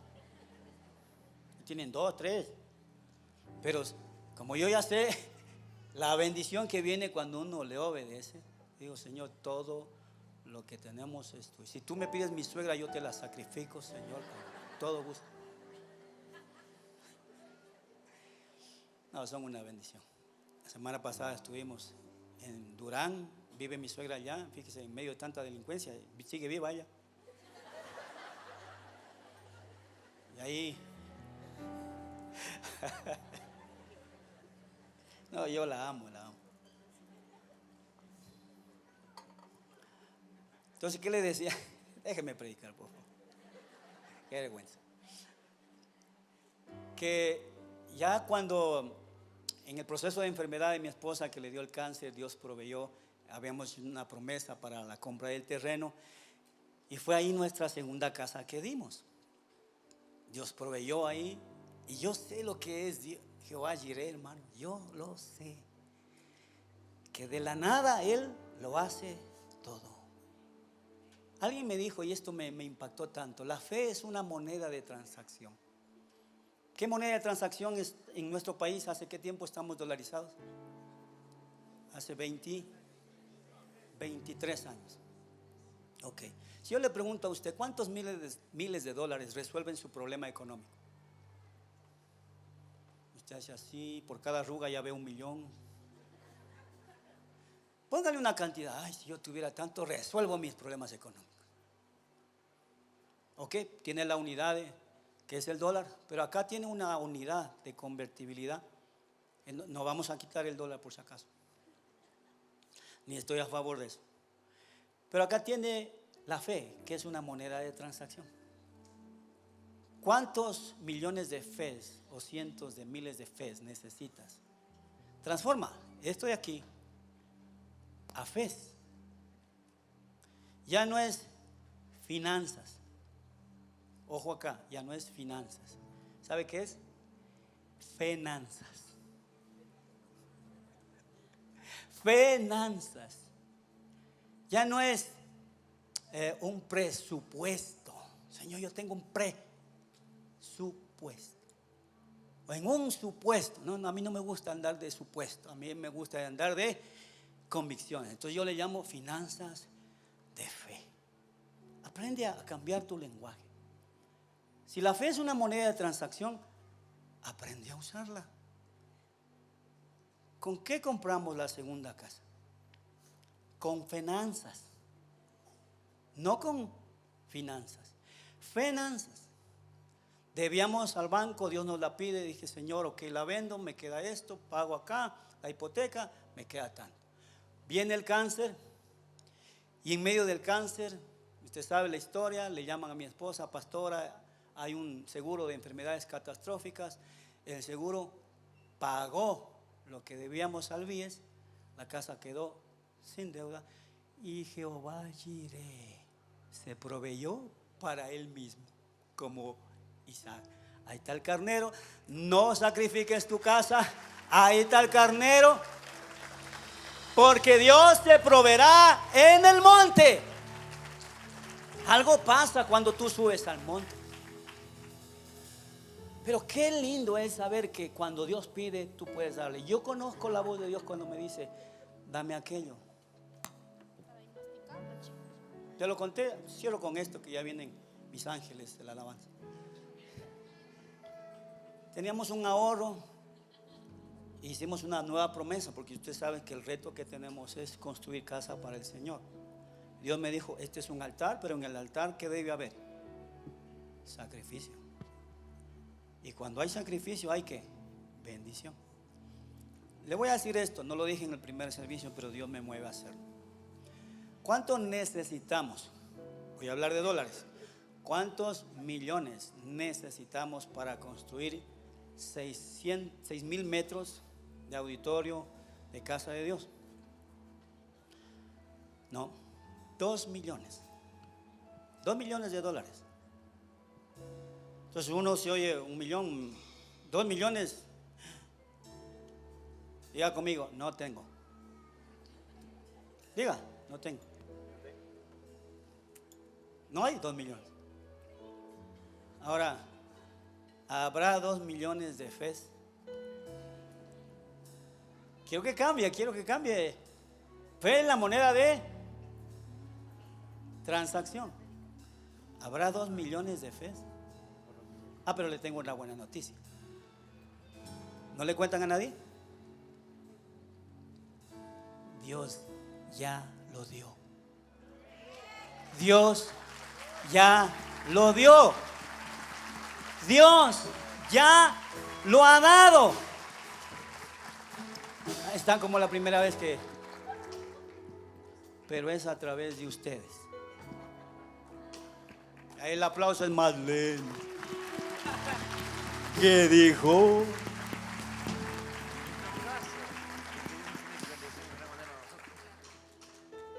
Tienen 2, 3. Pero como yo ya sé la bendición que viene cuando uno le obedece, digo, Señor, todo lo que tenemos es tuyo. Si tú me pides mi suegra, yo te la sacrifico, Señor, con todo gusto. No, son una bendición. La semana pasada estuvimos en Durán. Vive mi suegra allá. Fíjese, en medio de tanta delincuencia, sigue viva ella. Y ahí no, yo la amo. Entonces, ¿qué le decía? Déjeme predicar, por favor. Qué vergüenza. Que ya cuando en el proceso de enfermedad de mi esposa, que le dio el cáncer, Dios proveyó. Habíamos una promesa para la compra del terreno. Y fue ahí nuestra segunda casa que dimos. Dios proveyó ahí. Y yo sé lo que es Jehová Jireh, hermano. Yo lo sé. Que de la nada Él lo hace todo. Alguien me dijo, y esto me impactó tanto: la fe es una moneda de transacción. ¿Qué moneda de transacción es en nuestro país? ¿Hace qué tiempo estamos dolarizados? Hace 23 años. Ok. Si yo le pregunto a usted, ¿cuántos miles de dólares resuelven su problema económico? Usted hace así, por cada arruga ya ve 1 millón. Póngale una cantidad. Ay, si yo tuviera tanto, resuelvo mis problemas económicos. Ok, tiene la unidad que es el dólar, pero acá tiene una unidad de convertibilidad. No vamos a quitar el dólar por si acaso, ni estoy a favor de eso. Pero acá tiene la fe, que es una moneda de transacción. ¿Cuántos millones de fes o cientos de miles de fes necesitas? Transforma esto de aquí a fes. Ya no es finanzas. Ojo acá, ya no es finanzas. ¿Sabe qué es? Finanzas. Finanzas. Ya no es un presupuesto. Señor, yo tengo un presupuesto. O en un supuesto. No, a mí no me gusta andar de supuesto. A mí me gusta andar de convicciones. Entonces yo le llamo finanzas de fe. Aprende a cambiar tu lenguaje. Si la fe es una moneda de transacción, aprende a usarla. ¿Con qué compramos la segunda casa? Con finanzas. No con finanzas. Finanzas. Debíamos al banco, Dios nos la pide. Dije, Señor, ok, la vendo, me queda esto, pago acá, la hipoteca, me queda tanto. Viene el cáncer. Y en medio del cáncer, usted sabe la historia, le llaman a mi esposa, pastora, hay un seguro de enfermedades catastróficas. El seguro pagó lo que debíamos al BIES. La casa quedó sin deuda. Y Jehová Jireh se proveyó para él mismo, como Isaac. Ahí está el carnero. No sacrifiques tu casa. Ahí está el carnero. Porque Dios te proveerá en el monte. Algo pasa cuando tú subes al monte. Pero qué lindo es saber que cuando Dios pide, tú puedes darle. Yo conozco la voz de Dios cuando me dice, dame aquello. Te lo conté, cierro con esto, que ya vienen mis ángeles de la alabanza. Teníamos un ahorro, hicimos una nueva promesa, porque usted sabe que el reto que tenemos es construir casa para el Señor. Dios me dijo, este es un altar, pero en el altar, ¿qué debe haber? Sacrificio. Y cuando hay sacrificio hay que bendición. Le voy a decir esto, no lo dije en el primer servicio, pero Dios me mueve a hacerlo. ¿Cuánto necesitamos? Voy a hablar de dólares. ¿Cuántos millones necesitamos para construir 6,000 metros de auditorio de casa de Dios? No, 2 millones. 2 millones de dólares. Entonces uno se oye 1 millón, 2 millones. Diga conmigo, no tengo. Diga, no tengo. No hay 2 millones. Ahora, ¿habrá 2 millones de fe? Quiero que cambie. Fe es la moneda de transacción. ¿Habrá 2 millones de fe? Pero le tengo una buena noticia. ¿No le cuentan a nadie? Dios ya lo dio. Dios ya lo dio. Dios ya lo ha dado. Están como la primera vez que... Pero es a través de ustedes. Ahí el aplauso es más lento. ¿Qué dijo?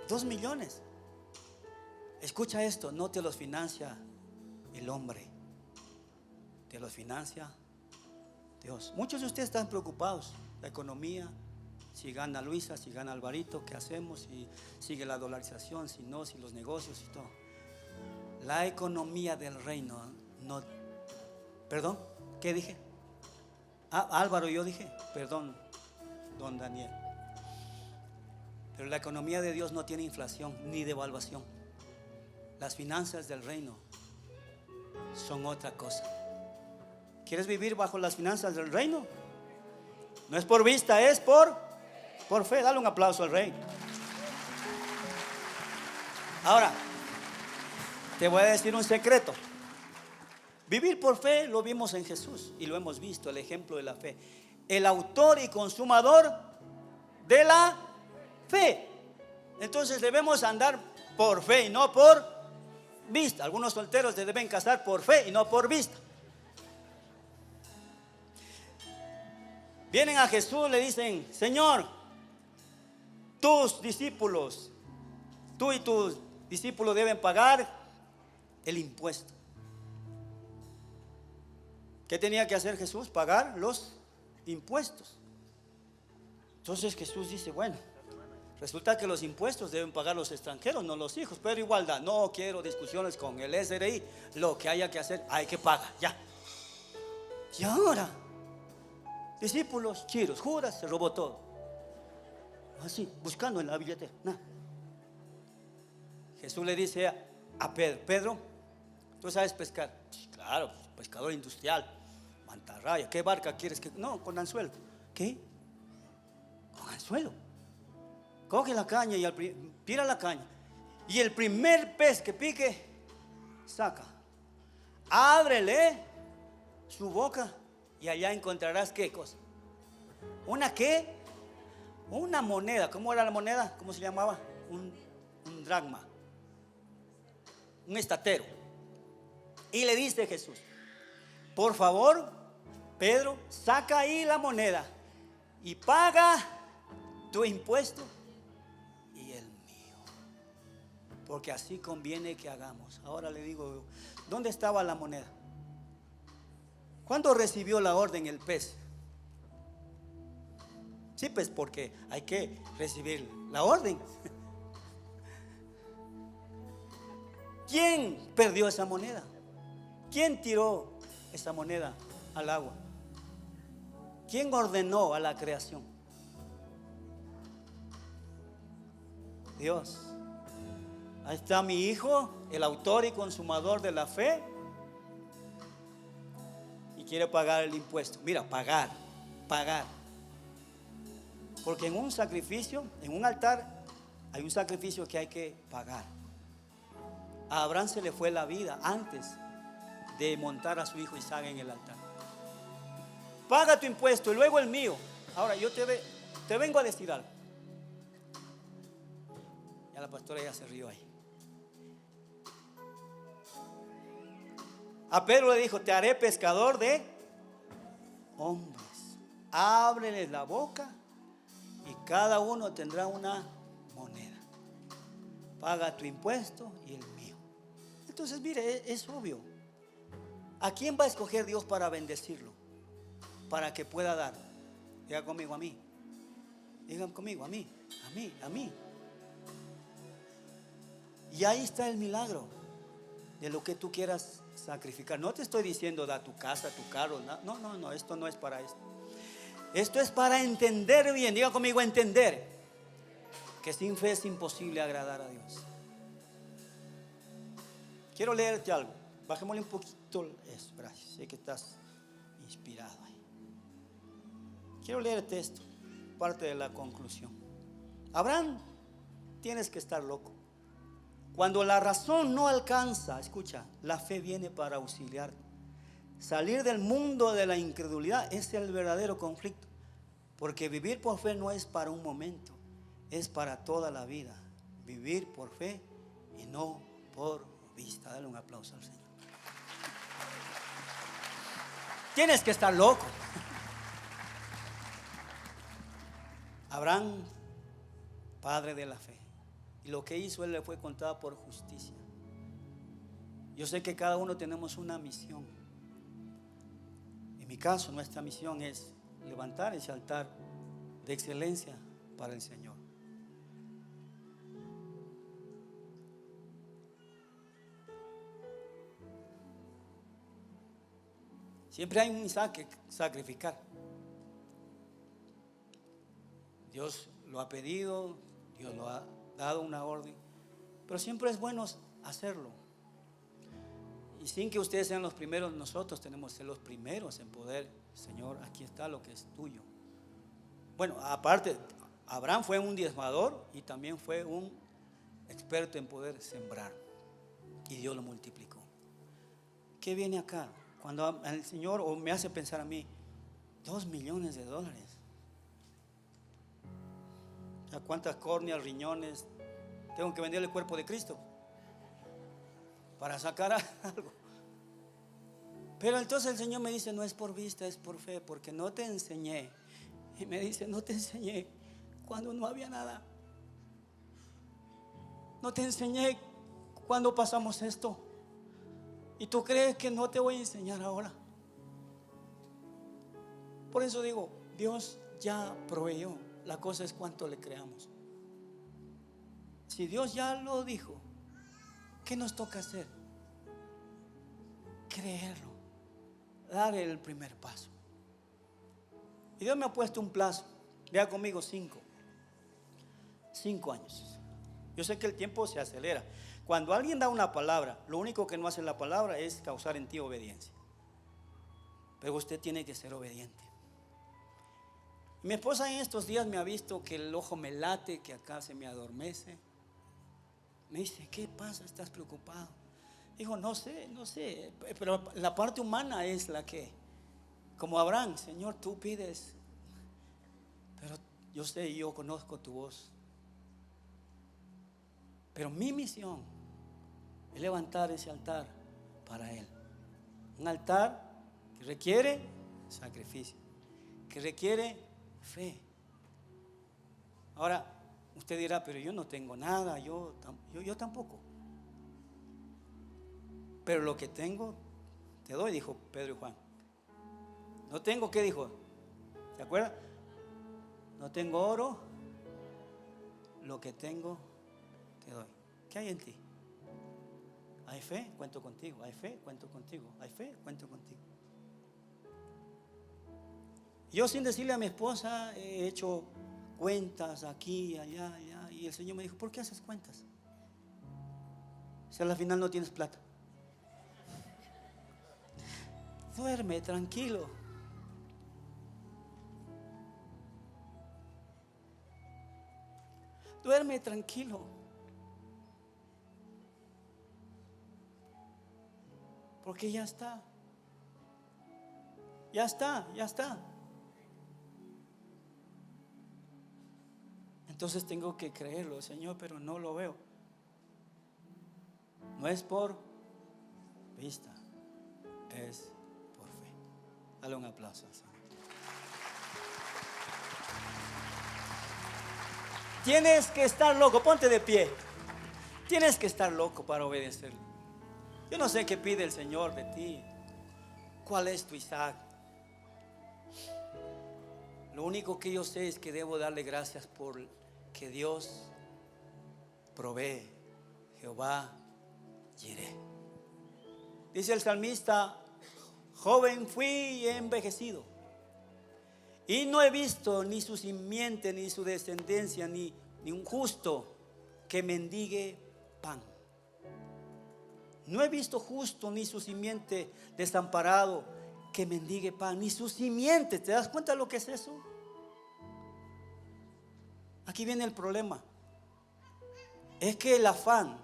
$2 millones. Escucha esto, no te los financia el hombre, te los financia Dios. Muchos de ustedes están preocupados, la economía, si gana Luisa, si gana Alvarito, ¿qué hacemos? Si sigue la dolarización, si no, si los negocios y todo. La economía del reino no. Perdón, ¿qué dije? Álvaro, yo dije, perdón, don Daniel. Pero la economía de Dios no tiene inflación ni devaluación. Las finanzas del reino son otra cosa. ¿Quieres vivir bajo las finanzas del reino? No es por vista, es por fe. Dale un aplauso al rey. Ahora, te voy a decir un secreto. Vivir por fe lo vimos en Jesús y lo hemos visto, el ejemplo de la fe. El autor y consumador de la fe. Entonces debemos andar por fe y no por vista. Algunos solteros se deben casar por fe y no por vista. Vienen a Jesús, le dicen: Señor, tus discípulos, tú y tus discípulos deben pagar el impuesto. ¿Qué tenía que hacer Jesús? Pagar los impuestos. Entonces Jesús dice: bueno, resulta que los impuestos deben pagar los extranjeros, no los hijos. Pero igualdad, no quiero discusiones con el SRI. Lo que haya que hacer, hay que pagar, ya. Y ahora, discípulos chiros, Judas se robó todo. Así, buscando en la billetera, nada. Jesús le dice a Pedro: Pedro, ¿tú sabes pescar? Claro, pescador industrial, mantarraya. ¿Qué barca quieres que? No, con anzuelo. ¿Qué? Con anzuelo. Coge la caña y tira la caña. Y el primer pez que pique, saca. Ábrele su boca y allá encontrarás ¿qué cosa? ¿Una qué? Una moneda. ¿Cómo era la moneda? ¿Cómo se llamaba? Un dracma. Un estatero. Y le dice Jesús: por favor, Pedro, saca ahí la moneda y paga tu impuesto porque así conviene que hagamos. Ahora le digo, ¿dónde estaba la moneda? ¿Cuándo recibió la orden el pez? Sí, pues porque hay que recibir la orden. ¿Quién perdió esa moneda? ¿Quién tiró esa moneda al agua? ¿Quién ordenó a la creación? Dios. Ahí está mi hijo, el autor y consumador de la fe, y quiere pagar el impuesto. Mira, pagar. Porque en un sacrificio, en un altar, hay un sacrificio que hay que pagar. A Abraham se le fue la vida antes de montar a su hijo Isaac en el altar. Paga tu impuesto y luego el mío. Ahora yo te vengo a decir algo. Ya la pastora ya se rió ahí. A Pedro le dijo: te haré pescador de hombres. Ábreles la boca y cada uno tendrá una moneda. Paga tu impuesto y el mío. Entonces mire, es obvio. ¿A quién va a escoger Dios para bendecirlo? Para que pueda dar. Diga conmigo: a mí. Digan conmigo: a mí. Y ahí está el milagro de lo que tú quieras sacrificar. No te estoy diciendo da tu casa, tu carro. No, esto no es para esto. Esto es para entender bien. Diga conmigo: entender que sin fe es imposible agradar a Dios. Quiero leerte algo. Bajémosle un poquito eso. Gracias. Sé que estás inspirado ahí. Quiero leerte esto, parte de la conclusión. Abraham, tienes que estar loco. Cuando la razón no alcanza, escucha, la fe viene para auxiliar. Salir del mundo de la incredulidad es el verdadero conflicto, porque vivir por fe no es para un momento, es para toda la vida. Vivir por fe y no por vista. Dale un aplauso al Señor. Tienes que estar loco. Abraham, padre de la fe, y lo que hizo él le fue contado por justicia. Yo sé que cada uno tenemos una misión. En mi caso, nuestra misión es levantar ese altar de excelencia para el Señor. Siempre hay un Isaac que sacrificar. Dios lo ha pedido, Dios lo ha dado una orden, pero siempre es bueno hacerlo. Y sin que ustedes sean los primeros, nosotros tenemos que ser los primeros en poder. Señor, aquí está lo que es tuyo. Bueno, aparte, Abraham fue un diezmador y también fue un experto en poder sembrar, y Dios lo multiplicó. ¿Qué viene acá? Cuando el Señor, o me hace pensar a mí, $2 millones. ¿A cuántas córneas, riñones tengo que vender el cuerpo de Cristo para sacar algo? Pero entonces el Señor me dice: no es por vista, es por fe, porque no te enseñé. Y me dice: no te enseñé cuando no había nada. No te enseñé cuando pasamos esto. ¿Y tú crees que no te voy a enseñar ahora? Por eso digo, Dios ya proveyó. La cosa es cuánto le creamos. Si Dios ya lo dijo, ¿qué nos toca hacer? Creerlo, dar el primer paso. Y Dios me ha puesto un plazo. Vea conmigo: 5 años. Yo sé que el tiempo se acelera. Cuando alguien da una palabra, lo único que no hace la palabra es causar en ti obediencia. Pero usted tiene que ser obediente. Mi esposa en estos días me ha visto que el ojo me late, que acá se me adormece. Me dice: ¿qué pasa? ¿Estás preocupado? Digo: no sé, pero la parte humana es la que, como Abraham, Señor, tú pides, pero yo sé, yo conozco tu voz. Pero mi misión es levantar ese altar para Él. Un altar que requiere sacrificio, que requiere fe. Ahora, Usted dirá, pero yo no tengo nada, yo tampoco. Pero lo que tengo, te doy, dijo Pedro y Juan. No tengo, ¿qué dijo? ¿Se acuerda? No tengo oro, lo que tengo, te doy. ¿Qué hay en ti? ¿Hay fe? Cuento contigo. ¿Hay fe? Cuento contigo. ¿Hay fe? Cuento contigo. Yo, sin decirle a mi esposa, he hecho cuentas aquí, allá, allá. Y el Señor me dijo, ¿por qué haces cuentas? Si al final no tienes plata. Duerme tranquilo. Duerme tranquilo. Porque ya está. Ya está, ya está. Entonces tengo que creerlo, Señor, pero no lo veo. No es por vista, es por fe. Dale un aplauso al Señor. Tienes que estar loco, ponte de pie. Tienes que estar loco para obedecerle. Yo no sé qué pide el Señor de ti. ¿Cuál es tu Isaac? Lo único que yo sé es que debo darle gracias por que Dios provee. Jehová Jireh. Dice el salmista: joven fui y he envejecido, y no he visto ni su simiente, ni su descendencia, ni un justo que mendigue pan. No he visto justo ni su simiente desamparado que mendigue pan, ni su simiente. ¿Te das cuenta lo que es eso? Aquí viene el problema. Es que el afán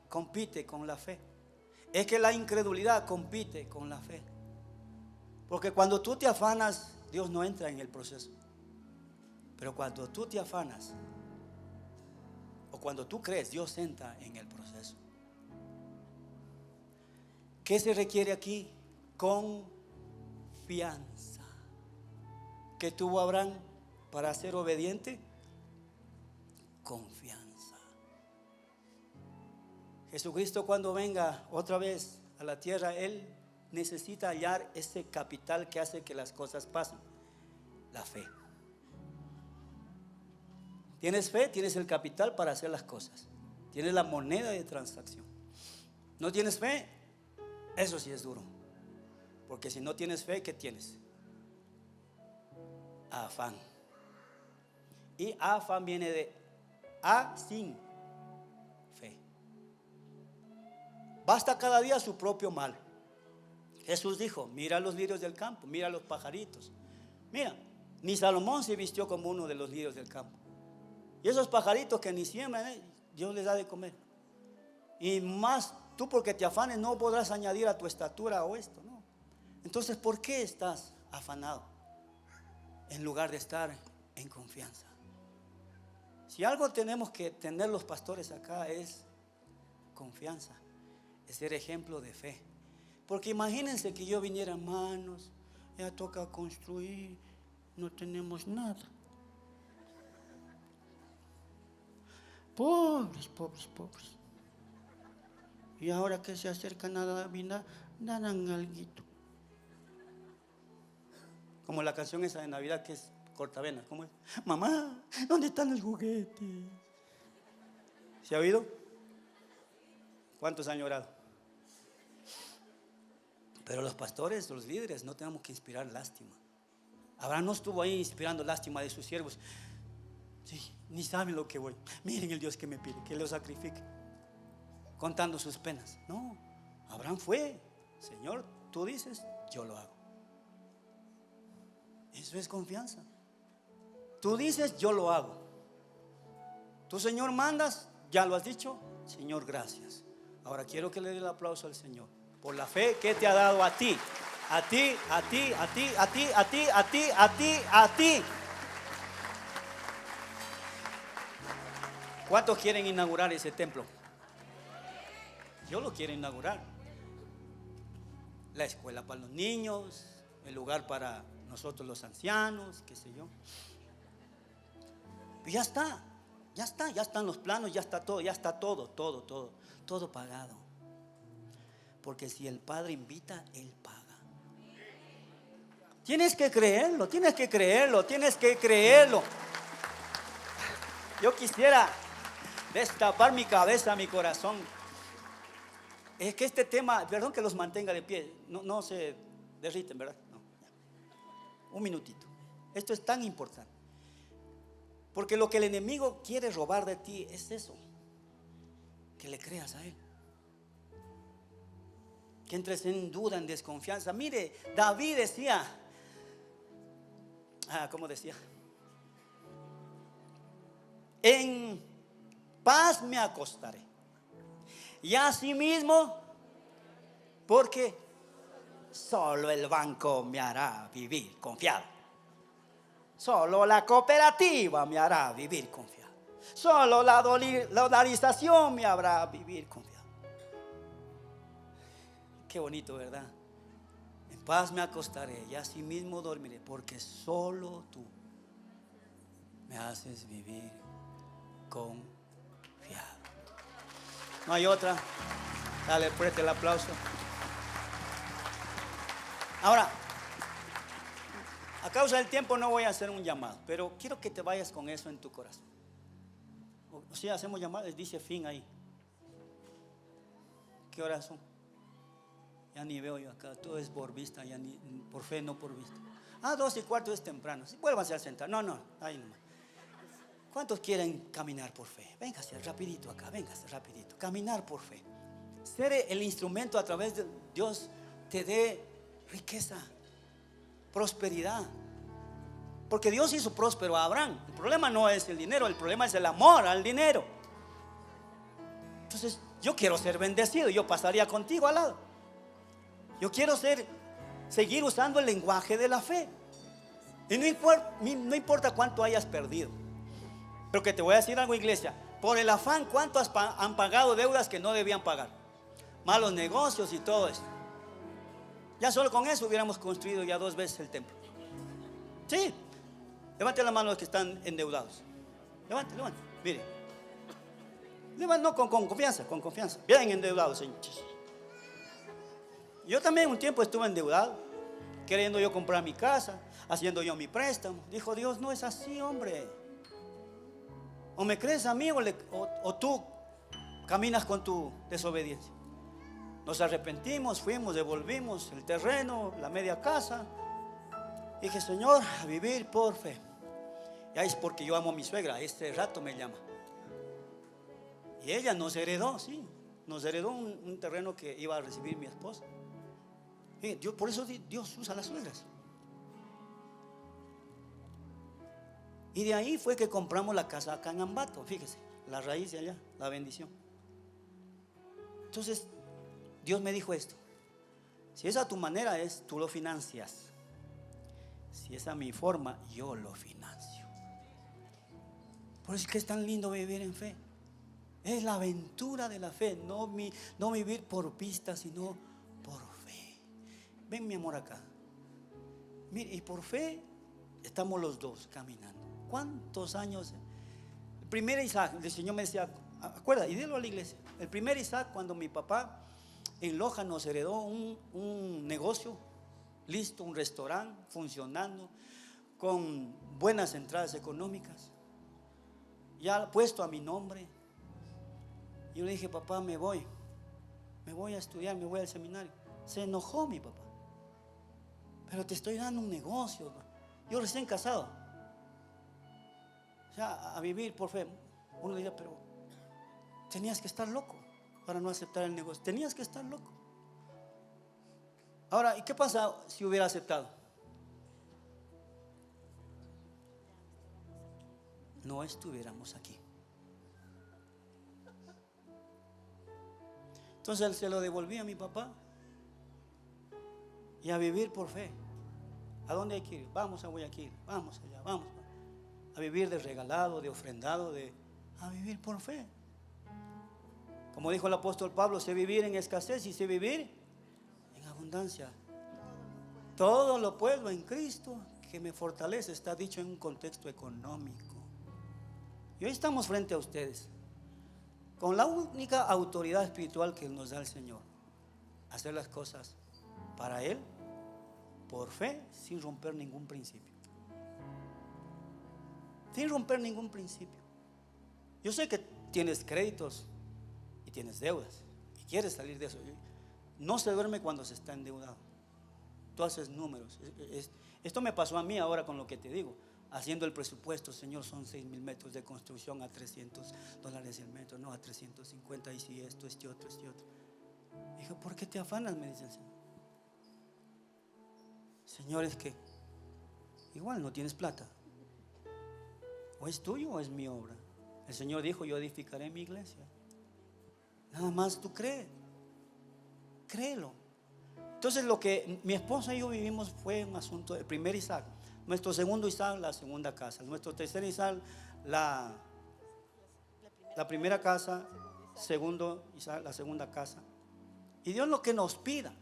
compite con la fe. Es que la incredulidad compite con la fe. Porque cuando tú te afanas, Dios no entra en el proceso. Pero cuando tú te afanas, o cuando tú crees, Dios entra en el proceso. ¿Qué se requiere aquí? Confianza. ¿Qué tuvo Abraham para ser obediente? Confianza. Jesucristo, cuando venga otra vez a la tierra, Él necesita hallar ese capital que hace que las cosas pasen: la fe. ¿Tienes fe? Tienes el capital para hacer las cosas. Tienes la moneda de transacción. ¿No tienes fe? Eso sí es duro. Porque si no tienes fe, ¿qué tienes? Afán. Y afán viene de a sin fe. Basta cada día su propio mal. Jesús dijo: mira los lirios del campo, mira los pajaritos. Mira, ni Salomón se vistió como uno de los lirios del campo. Y esos pajaritos que ni siembran, Dios les da de comer. Y más tú, porque te afanes, no podrás añadir a tu estatura o esto, ¿no? Entonces, ¿por qué estás afanado en lugar de estar en confianza? Si algo tenemos que tener los pastores acá es confianza, es ser ejemplo de fe. Porque imagínense que yo viniera: hermanos, ya toca construir, no tenemos nada. Pobres, pobres, pobres. Y ahora que se acercan a la Navidad, darán alguito. Como la canción esa de Navidad que es cortavenas. ¿Cómo es? Mamá, ¿dónde están los juguetes? ¿Se ha oído? ¿Cuántos han llorado? Pero los pastores, los líderes, no tenemos que inspirar lástima. Abraham no estuvo ahí inspirando lástima de sus siervos. Sí, ni saben lo que voy. Miren el Dios que me pide, que lo sacrifique, contando sus penas. No, Abraham fue: Señor, tú dices, yo lo hago. Eso es confianza. Tú dices, yo lo hago. Tú, Señor, mandas, ya lo has dicho. Señor, gracias. Ahora quiero que le dé el aplauso al Señor por la fe que te ha dado a ti. A ti, a ti, a ti, a ti, a ti, a ti, a ti, a ti. ¿Cuántos quieren inaugurar ese templo? Yo lo quiero inaugurar. La escuela para los niños, el lugar para nosotros los ancianos, qué sé yo. Y ya está. ya están los planos, ya está todo pagado. Porque si el Padre invita, Él paga. Tienes que creerlo. Yo quisiera destapar mi cabeza, mi corazón. Es que este tema, perdón que los mantenga de pie, no se derriten, ¿verdad? No. Un minutito. Esto es tan importante. Porque lo que el enemigo quiere robar de ti es eso, que le creas a él, que entres en duda, en desconfianza. Mire, David decía, ¿cómo decía? En paz me acostaré, y asimismo, porque solo el banco me hará vivir confiado. Solo la cooperativa me hará vivir confiado. Solo la dolarización me hará vivir confiado. Qué bonito, ¿verdad? En paz me acostaré y asimismo dormiré, porque solo tú me haces vivir confiado. No hay otra. Dale, fuerte el aplauso. Ahora, a causa del tiempo no voy a hacer un llamado, pero quiero que te vayas con eso en tu corazón. O sea, hacemos llamadas, dice fin ahí. ¿Qué horas son? Ya ni veo yo acá, todo es por vista, ya ni, por fe, no por vista. 2:15 es temprano. Vuélvanse a sentar. No, ahí nomás. ¿Cuántos quieren caminar por fe? Véngase rapidito acá, véngase rapidito. Caminar por fe. Ser el instrumento a través de Dios te dé riqueza, prosperidad. Porque Dios hizo próspero a Abraham. El problema no es el dinero, el problema es el amor al dinero. Entonces yo quiero ser bendecido, yo pasaría contigo al lado. Yo quiero seguir usando el lenguaje de la fe. Y no importa cuánto hayas perdido. Pero que te voy a decir algo, iglesia. Por el afán, ¿cuántos han pagado deudas que no debían pagar? Malos negocios y todo eso. Ya solo con eso hubiéramos construido ya 2 veces el templo. Sí. Levante la mano los que están endeudados. Levante. Mire. No, con confianza. Bien endeudados, señor. Yo también un tiempo estuve endeudado, queriendo yo comprar mi casa, haciendo yo mi préstamo. Dijo Dios, no es así, hombre. O me crees a mí o tú caminas con tu desobediencia. Nos arrepentimos, fuimos, devolvimos el terreno, la media casa. Dije, Señor, a vivir por fe. Ya es porque yo amo a mi suegra, este rato me llama. Y ella nos heredó, sí, nos heredó un terreno que iba a recibir mi esposa. Y por eso Dios usa las suegras. Y de ahí fue que compramos la casa acá en Ambato, fíjese, la raíz de allá, la bendición. Entonces, Dios me dijo esto: si es a tu manera, tú lo financias. Si es a mi forma, yo lo financio. Por eso es que es tan lindo vivir en fe. Es la aventura de la fe, no vivir por vista, sino por fe. Ven, mi amor, acá. Mire, y por fe estamos los dos caminando. ¿Cuántos años? El primer Isaac, el Señor me decía, acuerda, y dilo a la iglesia. El primer Isaac, cuando mi papá en Loja nos heredó un negocio listo, un restaurante funcionando, con buenas entradas económicas, ya puesto a mi nombre. Yo le dije, papá, me voy a estudiar, me voy al seminario. Se enojó mi papá. Pero te estoy dando un negocio. Yo recién casado. O sea, a vivir por fe. Uno dirá, pero tenías que estar loco para no aceptar el negocio. Tenías que estar loco. Ahora, ¿y qué pasa si hubiera aceptado? No estuviéramos aquí. Entonces se lo devolví a mi papá. Y a vivir por fe. ¿A dónde hay que ir? Vamos a Guayaquil, vamos allá, vamos. A vivir de regalado, de ofrendado, a vivir por fe. Como dijo el apóstol Pablo, sé vivir en escasez y sé vivir en abundancia. Todo lo puedo en Cristo que me fortalece. Está dicho en un contexto económico. Y hoy estamos frente a ustedes con la única autoridad espiritual que nos da el Señor: hacer las cosas para Él, por fe, sin romper ningún principio. Sin romper ningún principio. Yo sé que tienes créditos y tienes deudas y quieres salir de eso. No se duerme cuando se está endeudado. Tú haces números. Esto me pasó a mí ahora con lo que te digo. Haciendo el presupuesto, Señor, son 6,000 metros de construcción a $300 el metro, no a 350, y si esto, este otro. Dije, ¿por qué te afanas? Me dice el Señor. Señor, es que igual no tienes plata. O es tuyo o es mi obra. El Señor dijo, yo edificaré mi iglesia. Nada más tú créelo. Entonces lo que mi esposa y yo vivimos fue un asunto: el primer Isaac, nuestro segundo Isaac, la segunda casa, nuestro tercer Isaac, la primera casa, segundo Isaac, la segunda casa. Y Dios lo que nos pida,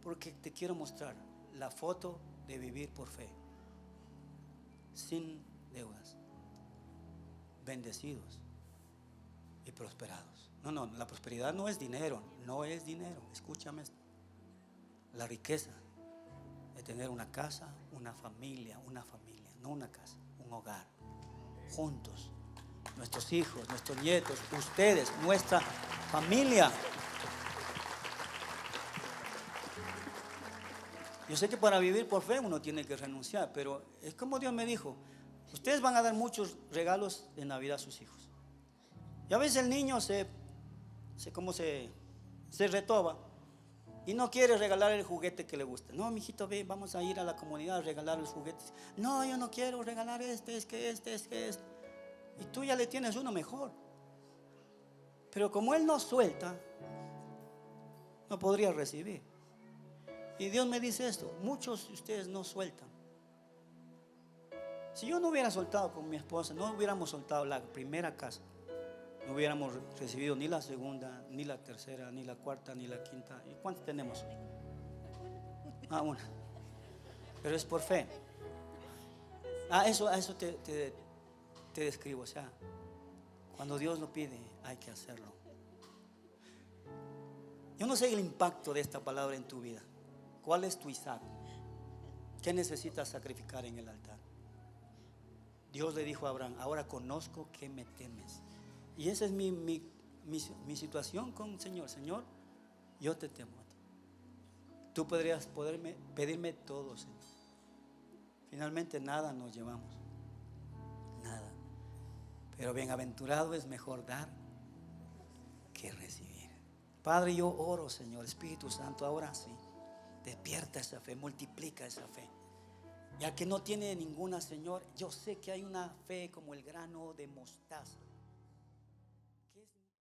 porque te quiero mostrar la foto de vivir por fe, sin deudas, bendecidos y prosperados. No, la prosperidad no es dinero, escúchame esto. La riqueza de tener una casa, una familia, no una casa, un hogar, juntos, nuestros hijos, nuestros nietos, ustedes, nuestra familia. Yo sé que para vivir por fe uno tiene que renunciar, pero es como Dios me dijo: ustedes van a dar muchos regalos de Navidad a sus hijos. Y a veces el niño se retoba y no quiere regalar el juguete que le gusta. No, mijito, ve, vamos a ir a la comunidad a regalar los juguetes. No, yo no quiero regalar es que este. Y tú ya le tienes uno mejor. Pero como él no suelta, no podría recibir. Y Dios me dice esto: muchos de ustedes no sueltan. Si yo no hubiera soltado con mi esposa, no hubiéramos soltado la primera casa, no hubiéramos recibido ni la segunda, ni la tercera, ni la cuarta, ni la quinta. ¿Y cuántas tenemos? Una. Pero es por fe. Eso te describo. O sea, cuando Dios lo pide, hay que hacerlo. Yo no sé el impacto de esta palabra en tu vida. ¿Cuál es tu Isaac? ¿Qué necesitas sacrificar en el altar? Dios le dijo a Abraham: ahora conozco que me temes. Y esa es mi situación con el Señor. Señor, yo te temo a ti. Tú podrías pedirme todo, Señor. Finalmente nada nos llevamos. Nada. Pero bienaventurado es mejor dar que recibir. Padre, yo oro, Señor, Espíritu Santo, ahora sí. Despierta esa fe, multiplica esa fe. Y al que no tiene ninguna, Señor, yo sé que hay una fe como el grano de mostaza.